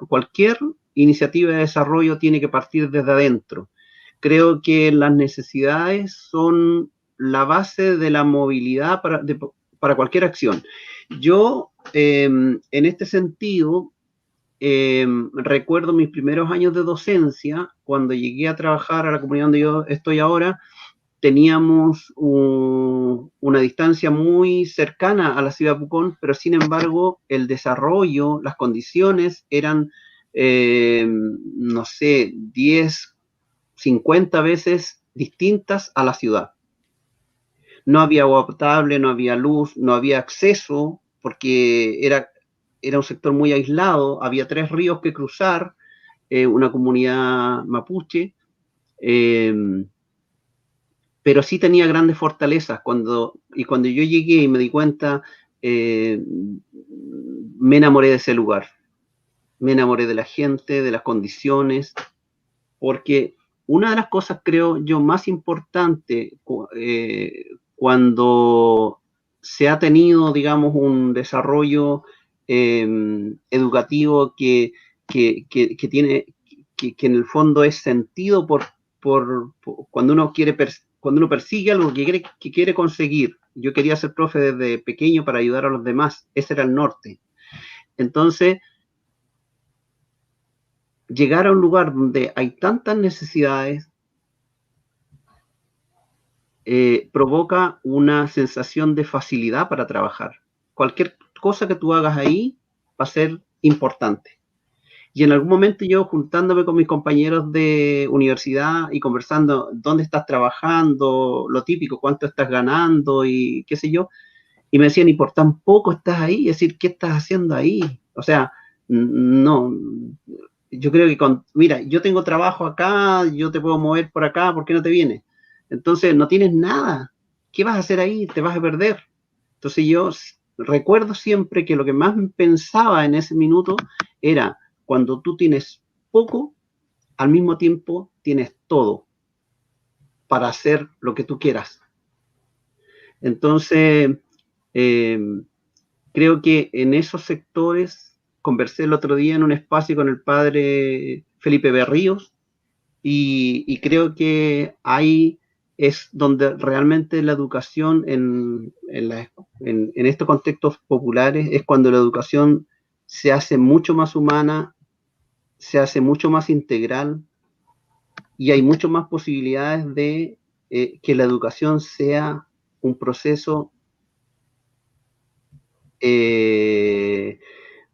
C: Cualquier iniciativa de desarrollo tiene que partir desde adentro. Creo que las necesidades son la base de la movilidad para cualquier acción. Yo, en este sentido, recuerdo mis primeros años de docencia, cuando llegué a trabajar a la comunidad donde yo estoy ahora, teníamos una distancia muy cercana a la ciudad de Pucón, pero sin embargo el desarrollo, las condiciones eran, no sé, 10, 50 veces distintas a la ciudad. No había agua potable, no había luz, no había acceso, porque era un sector muy aislado, había 3 ríos que cruzar, una comunidad mapuche, pero sí tenía grandes fortalezas. Cuando yo llegué y me di cuenta, me enamoré de ese lugar, me enamoré de la gente, de las condiciones, porque una de las cosas, creo yo, más importante cuando se ha tenido, digamos, un desarrollo educativo que tiene, que en el fondo es sentido por cuando uno persigue algo que quiere conseguir. Yo quería ser profe desde pequeño para ayudar a los demás, ese era el norte. Entonces, llegar a un lugar donde hay tantas necesidades provoca una sensación de facilidad para trabajar. Cualquier cosa que tú hagas ahí va a ser importante. Y en algún momento yo, juntándome con mis compañeros de universidad y conversando dónde estás trabajando, lo típico, cuánto estás ganando y qué sé yo, y me decían, y por tan poco estás ahí, es decir, ¿qué estás haciendo ahí? O sea, no, yo creo que mira, yo tengo trabajo acá, yo te puedo mover por acá, ¿por qué no te vienes? Entonces, no tienes nada. ¿Qué vas a hacer ahí? Te vas a perder. Entonces, yo recuerdo siempre que lo que más pensaba en ese minuto era, cuando tú tienes poco, al mismo tiempo tienes todo para hacer lo que tú quieras. Entonces, creo que en esos sectores, conversé el otro día en un espacio con el padre Felipe Berríos, y creo que ahí es donde realmente la educación en estos contextos populares es cuando la educación se hace mucho más humana, se hace mucho más integral y hay mucho más posibilidades de que la educación sea un proceso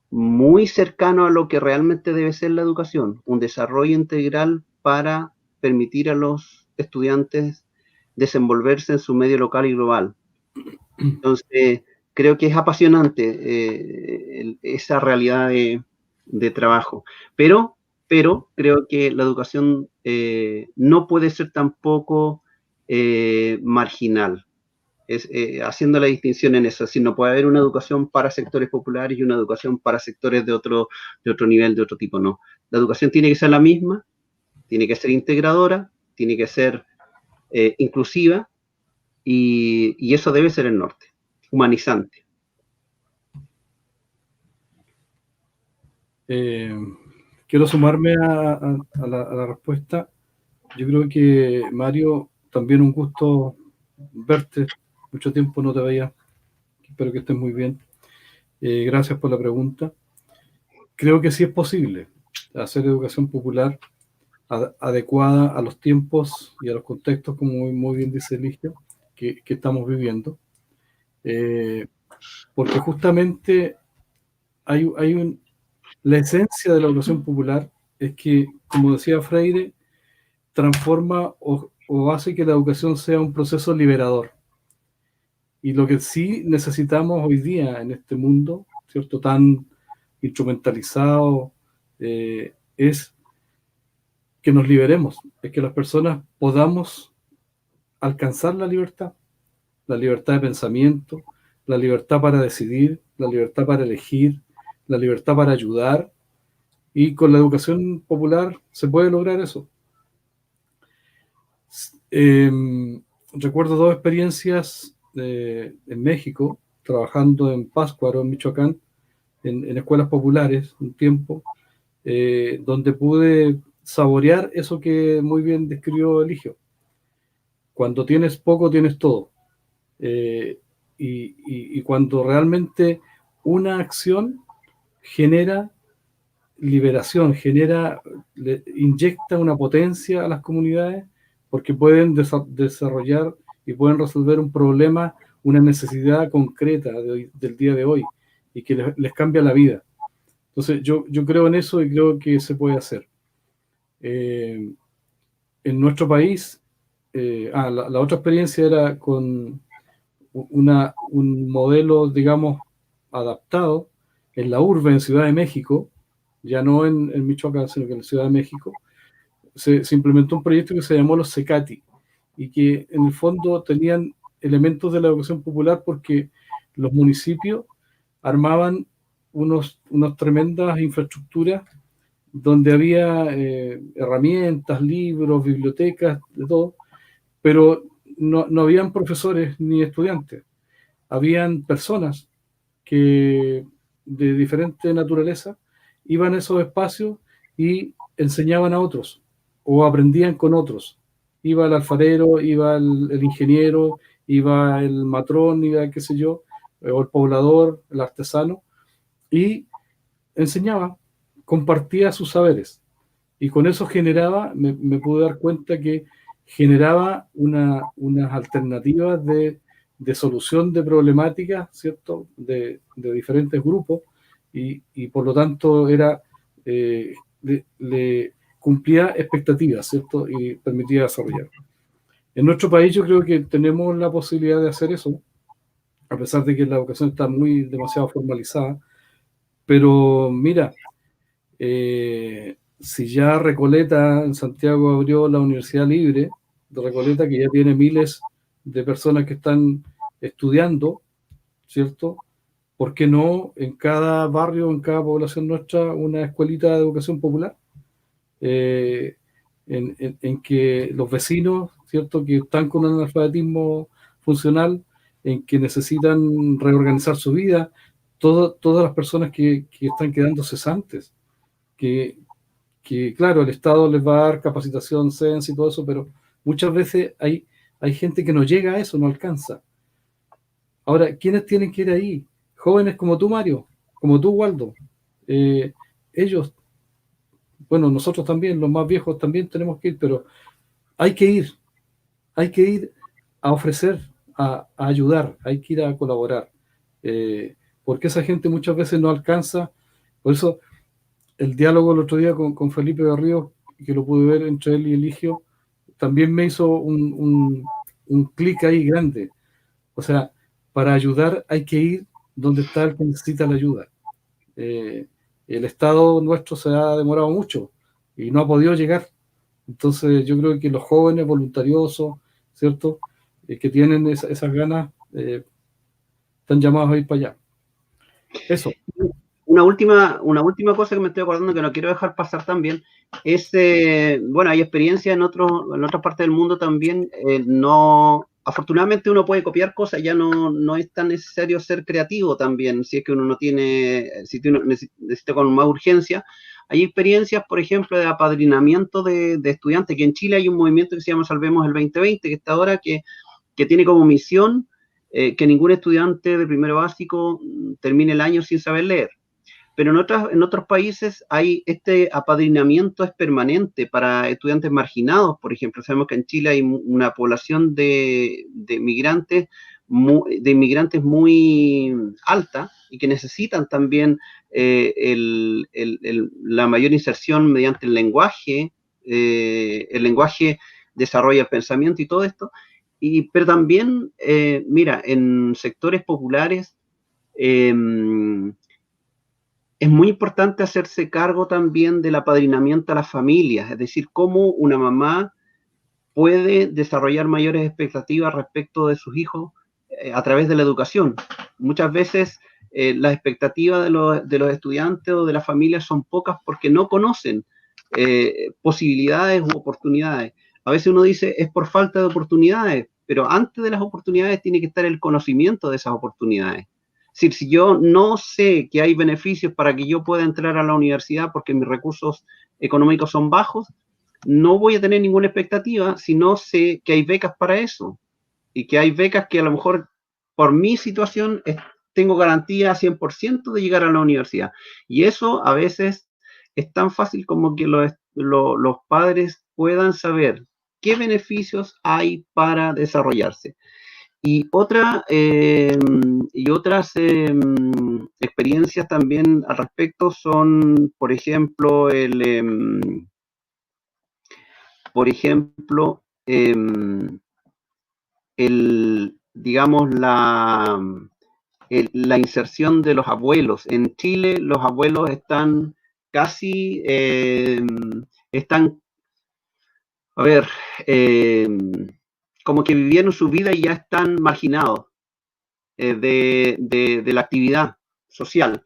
C: muy cercano a lo que realmente debe ser la educación, un desarrollo integral para permitir a los estudiantes desenvolverse en su medio local y global. Entonces, creo que es apasionante esa realidad de trabajo, pero creo que la educación no puede ser tampoco marginal. Haciendo la distinción en eso, si no puede haber una educación para sectores populares y una educación para sectores de otro nivel, de otro tipo, no. La educación tiene que ser la misma, tiene que ser integradora, tiene que ser inclusiva, y eso debe ser el norte, humanizante.
B: Quiero sumarme a la respuesta. Yo creo que, Mario, también un gusto verte. Mucho tiempo no te veía. Espero que estés muy bien. Gracias por la pregunta. Creo que sí es posible hacer educación popular adecuada a los tiempos y a los contextos, como muy bien dice Eligio, que estamos viviendo. Porque justamente la esencia de la educación popular es que, como decía Freire, transforma o hace que la educación sea un proceso liberador. Y lo que sí necesitamos hoy día en este mundo, ¿cierto?, tan instrumentalizado, es que nos liberemos, es que las personas podamos alcanzar la libertad de pensamiento, la libertad para decidir, la libertad para elegir, la libertad para ayudar, y con la educación popular se puede lograr eso. Recuerdo dos experiencias en México, trabajando en Pátzcuaro, en Michoacán, en escuelas populares un tiempo, donde pude saborear eso que muy bien describió Eligio. Cuando tienes poco, tienes todo. Y cuando realmente una acción genera liberación, inyecta una potencia a las comunidades, porque pueden desarrollar y pueden resolver un problema, una necesidad concreta del día de hoy, y que les cambia la vida. Entonces yo creo en eso y creo que se puede hacer. En nuestro país, la otra experiencia era con un modelo, digamos, adaptado en la urbe, en Ciudad de México, ya no en Michoacán, sino que en Ciudad de México. Se implementó un proyecto que se llamó los CECATI, y que en el fondo tenían elementos de la educación popular, porque los municipios armaban unas tremendas infraestructuras donde había herramientas, libros, bibliotecas, de todo, pero no habían profesores ni estudiantes. Habían personas que de diferente naturaleza iban a esos espacios y enseñaban a otros o aprendían con otros. Iba el alfarero, iba el ingeniero, iba el matrón, iba qué sé yo, o el poblador, el artesano, y enseñaba, compartía sus saberes. Y con eso me pude dar cuenta que generaba unas alternativas de solución de problemáticas, ¿cierto?, de diferentes grupos, y por lo tanto le cumplía expectativas, ¿cierto?, y permitía desarrollar. En nuestro país yo creo que tenemos la posibilidad de hacer eso, a pesar de que la educación está demasiado formalizada. Pero mira, si ya Recoleta en Santiago abrió la Universidad Libre de Recoleta, que ya tiene miles de personas que están estudiando, ¿cierto? ¿Por qué no en cada barrio, en cada población nuestra, una escuelita de educación popular? En que los vecinos, ¿cierto?, que están con un analfabetismo funcional, en que necesitan reorganizar su vida, todas las personas que están quedando cesantes, que claro, el Estado les va a dar capacitación, CENS y todo eso, pero muchas veces hay gente que no llega a eso, no alcanza. Ahora, ¿quiénes tienen que ir ahí? Jóvenes como tú, Mario, como tú, Waldo. Ellos, bueno, nosotros también, los más viejos también tenemos que ir, pero hay que ir a ofrecer, a ayudar, hay que ir a colaborar, porque esa gente muchas veces no alcanza. Por eso el diálogo el otro día con Felipe Berrío, que lo pude ver entre él y Eligio, también me hizo un clic ahí grande. O sea, para ayudar hay que ir donde está el que necesita la ayuda. El Estado nuestro se ha demorado mucho y no ha podido llegar. Entonces yo creo que los jóvenes voluntariosos, ¿cierto?, que tienen esas ganas, están llamados a ir para allá. Eso.
C: Una última cosa que me estoy acordando, que no quiero dejar pasar también, es, bueno, hay experiencias en otras partes del mundo también. Afortunadamente uno puede copiar cosas, ya no es tan necesario ser creativo también, si es que uno no tiene, si uno necesita con más urgencia. Hay experiencias, por ejemplo, de apadrinamiento de estudiantes, que en Chile hay un movimiento que se llama Salvemos el 2020, que está ahora, que tiene como misión que ningún estudiante de primero básico termine el año sin saber leer. Pero en otros países hay este apadrinamiento es permanente para estudiantes marginados, por ejemplo. Sabemos que en Chile hay una población de migrantes de inmigrantes muy alta y que necesitan también la mayor inserción mediante el lenguaje desarrolla el pensamiento y todo esto, pero también, mira, en sectores populares es muy importante hacerse cargo también del apadrinamiento a las familias, es decir, cómo una mamá puede desarrollar mayores expectativas respecto de sus hijos a través de la educación. Muchas veces las expectativas de los estudiantes o de las familias son pocas porque no conocen posibilidades u oportunidades. A veces uno dice, es por falta de oportunidades, pero antes de las oportunidades tiene que estar el conocimiento de esas oportunidades. Es decir, si yo no sé que hay beneficios para que yo pueda entrar a la universidad porque mis recursos económicos son bajos, no voy a tener ninguna expectativa si no sé que hay becas para eso y que hay becas que a lo mejor por mi situación tengo garantía 100% de llegar a la universidad. Y eso a veces es tan fácil como que los padres puedan saber qué beneficios hay para desarrollarse. Y otras experiencias también al respecto son, por ejemplo, digamos, la inserción de los abuelos. En Chile los abuelos están casi, como que vivieron su vida y ya están marginados de la actividad social.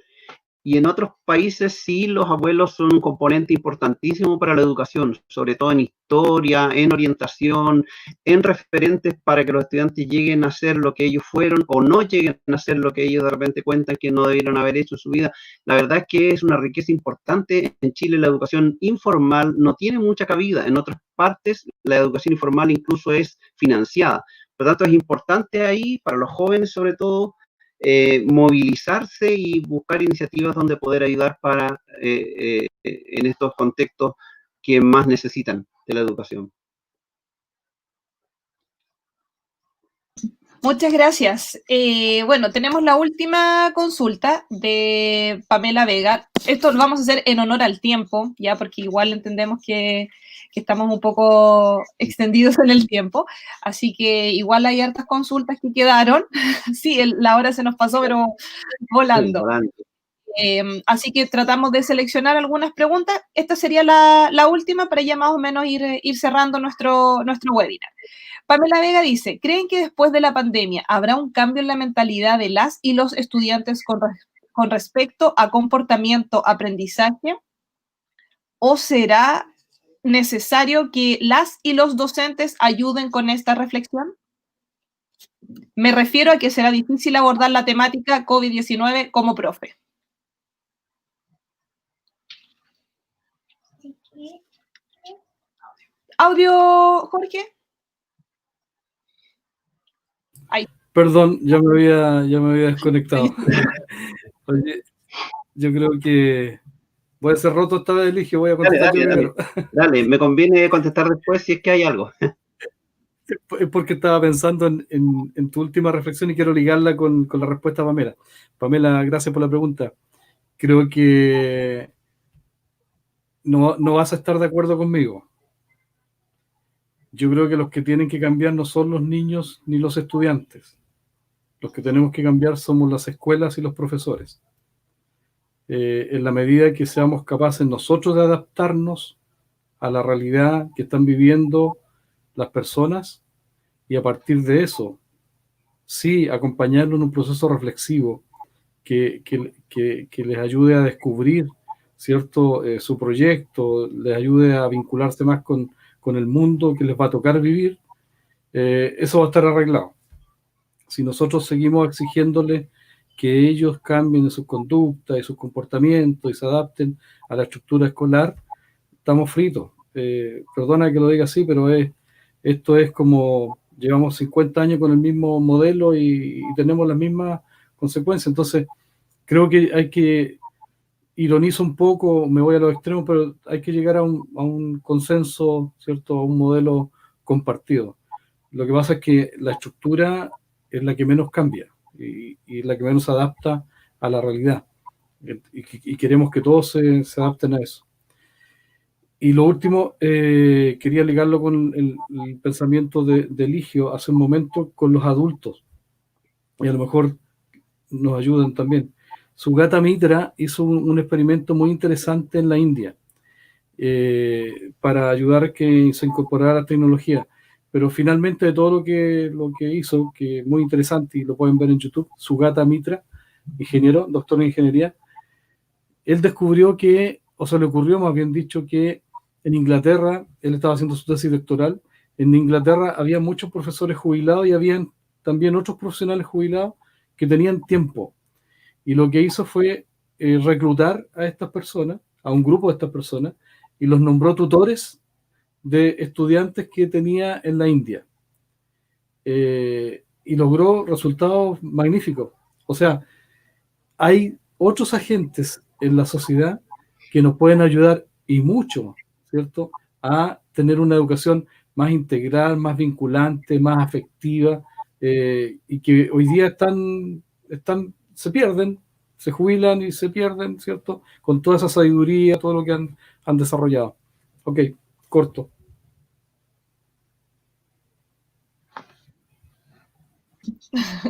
C: Y en otros países sí los abuelos son un componente importantísimo para la educación, sobre todo en historia, en orientación, en referentes para que los estudiantes lleguen a ser lo que ellos fueron o no lleguen a ser lo que ellos de repente cuentan que no debieron haber hecho en su vida. La verdad es que es una riqueza importante. En Chile la educación informal no tiene mucha cabida. En otras partes la educación informal incluso es financiada. Por lo tanto es importante ahí, para los jóvenes sobre todo, movilizarse y buscar iniciativas donde poder ayudar en estos contextos que más necesitan de la educación.
A: Muchas gracias. Bueno, tenemos la última consulta de Pamela Vega. Esto lo vamos a hacer en honor al tiempo, ya porque igual entendemos que estamos un poco extendidos en el tiempo, así que igual hay hartas consultas que quedaron. Sí, la hora se nos pasó, pero volando. Así que tratamos de seleccionar algunas preguntas. Esta sería la última para ya más o menos ir cerrando nuestro webinar. Pamela Vega dice, ¿creen que después de la pandemia habrá un cambio en la mentalidad de las y los estudiantes con respecto a comportamiento, aprendizaje? ¿O será necesario que las y los docentes ayuden con esta reflexión? Me refiero a que será difícil abordar la temática COVID-19 como profe. ¿Audio, Jorge? Ahí.
B: Perdón, ya me había desconectado. Oye, yo creo que voy a ser roto esta vez, Eligio, voy a contestar primero.
C: Dale, me conviene contestar después si es que hay algo.
B: Es porque estaba pensando en tu última reflexión y quiero ligarla con la respuesta a Pamela. Pamela, gracias por la pregunta. Creo que no vas a estar de acuerdo conmigo. Yo creo que los que tienen que cambiar no son los niños ni los estudiantes. Los que tenemos que cambiar somos las escuelas y los profesores. En la medida que seamos capaces nosotros de adaptarnos a la realidad que están viviendo las personas y a partir de eso, sí, acompañarlo en un proceso reflexivo que les ayude a descubrir, ¿cierto? Su proyecto, les ayude a vincularse más con el mundo que les va a tocar vivir, eso va a estar arreglado. Si nosotros seguimos exigiéndoles que ellos cambien sus conductas y sus comportamientos y se adapten a la estructura escolar, estamos fritos. Perdona que lo diga así, pero esto es como llevamos 50 años con el mismo modelo y tenemos las mismas consecuencias. Entonces, creo que hay que, ironizo un poco, me voy a los extremos, pero hay que llegar a un consenso, ¿cierto? A un modelo compartido. Lo que pasa es que la estructura es la que menos cambia y es la que menos se adapta a la realidad. Y queremos que todos se adapten a eso. Y lo último, quería ligarlo con el pensamiento de Eligio hace un momento con los adultos, y a lo mejor nos ayudan también. Sugata Mitra hizo un experimento muy interesante en la India para ayudar a que se incorporara tecnología, pero finalmente de todo lo que hizo, que es muy interesante y lo pueden ver en YouTube, Sugata Mitra, ingeniero, doctor en ingeniería, él descubrió que, o se le ocurrió más bien dicho, que en Inglaterra, él estaba haciendo su tesis doctoral, en Inglaterra había muchos profesores jubilados y habían también otros profesionales jubilados que tenían tiempo. Y lo que hizo fue reclutar a estas personas, a un grupo de estas personas, y los nombró tutores de estudiantes que tenía en la India. Y logró resultados magníficos. O sea, hay otros agentes en la sociedad que nos pueden ayudar y mucho, ¿cierto?, a tener una educación más integral, más vinculante, más afectiva, y que hoy día se pierden, se jubilan y se pierden, ¿cierto?, con toda esa sabiduría, todo lo que han desarrollado. Ok, corto.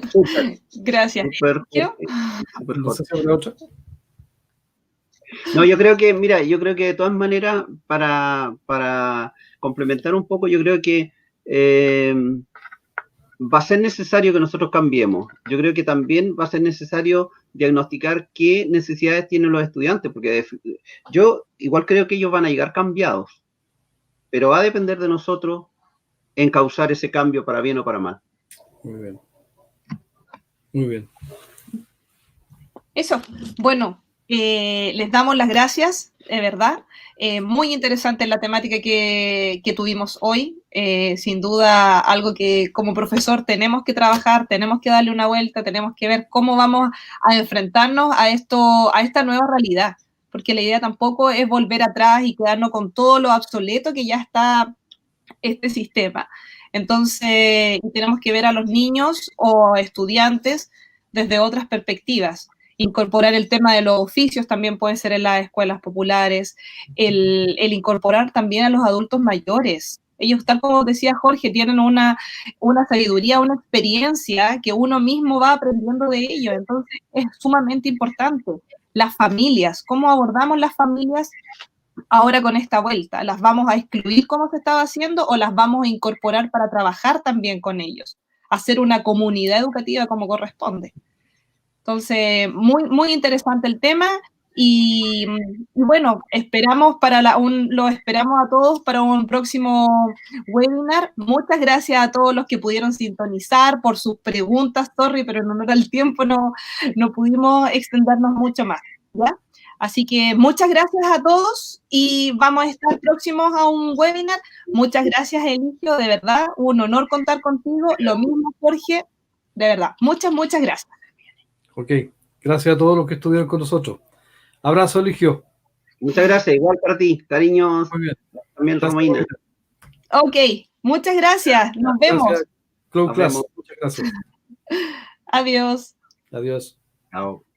C: Súper,
A: Gracias.
C: súper,
A: ¿Yo?
C: súper
B: No sé
C: corto.
B: si habrá otra.
C: No, yo creo que, mira, yo creo que de todas maneras, para complementar un poco, yo creo que va a ser necesario que nosotros cambiemos. Yo creo que también va a ser necesario diagnosticar qué necesidades tienen los estudiantes, porque yo igual creo que ellos van a llegar cambiados, pero va a depender de nosotros encauzar ese cambio para bien o para mal.
B: Muy bien. Muy bien.
A: Eso, bueno, les damos las gracias, de verdad. Muy interesante la temática que tuvimos hoy. Sin duda, algo que como profesor tenemos que trabajar, tenemos que darle una vuelta, tenemos que ver cómo vamos a enfrentarnos a esta nueva realidad. Porque la idea tampoco es volver atrás y quedarnos con todo lo obsoleto que ya está este sistema. Entonces, tenemos que ver a los niños o estudiantes desde otras perspectivas. Incorporar el tema de los oficios también puede ser en las escuelas populares, el incorporar también a los adultos mayores. Ellos, tal como decía Jorge, tienen una sabiduría, una experiencia que uno mismo va aprendiendo de ellos. Entonces, es sumamente importante. Las familias, ¿cómo abordamos las familias ahora con esta vuelta? ¿Las vamos a excluir como se estaba haciendo o las vamos a incorporar para trabajar también con ellos? Hacer una comunidad educativa como corresponde. Entonces, muy, muy interesante el tema y bueno, esperamos los esperamos a todos para un próximo webinar. Muchas gracias a todos los que pudieron sintonizar por sus preguntas, sorry, pero en honor al tiempo no pudimos extendernos mucho más, ¿ya? Así que muchas gracias a todos y vamos a estar próximos a un webinar. Muchas gracias, Eligio, de verdad, un honor contar contigo. Lo mismo, Jorge, de verdad. Muchas, muchas gracias.
B: Ok, gracias a todos los que estuvieron con nosotros. Abrazo, Eligio.
C: Muchas gracias, igual para ti. Cariños.
B: Muy bien.
C: También,
B: Gracias,
C: Romaina.
A: Ok, muchas gracias. Nos vemos.
B: Gracias, Cloud
C: Nos
B: Class.
C: vemos.
B: Muchas gracias.
A: Adiós.
B: Adiós.
C: Chao.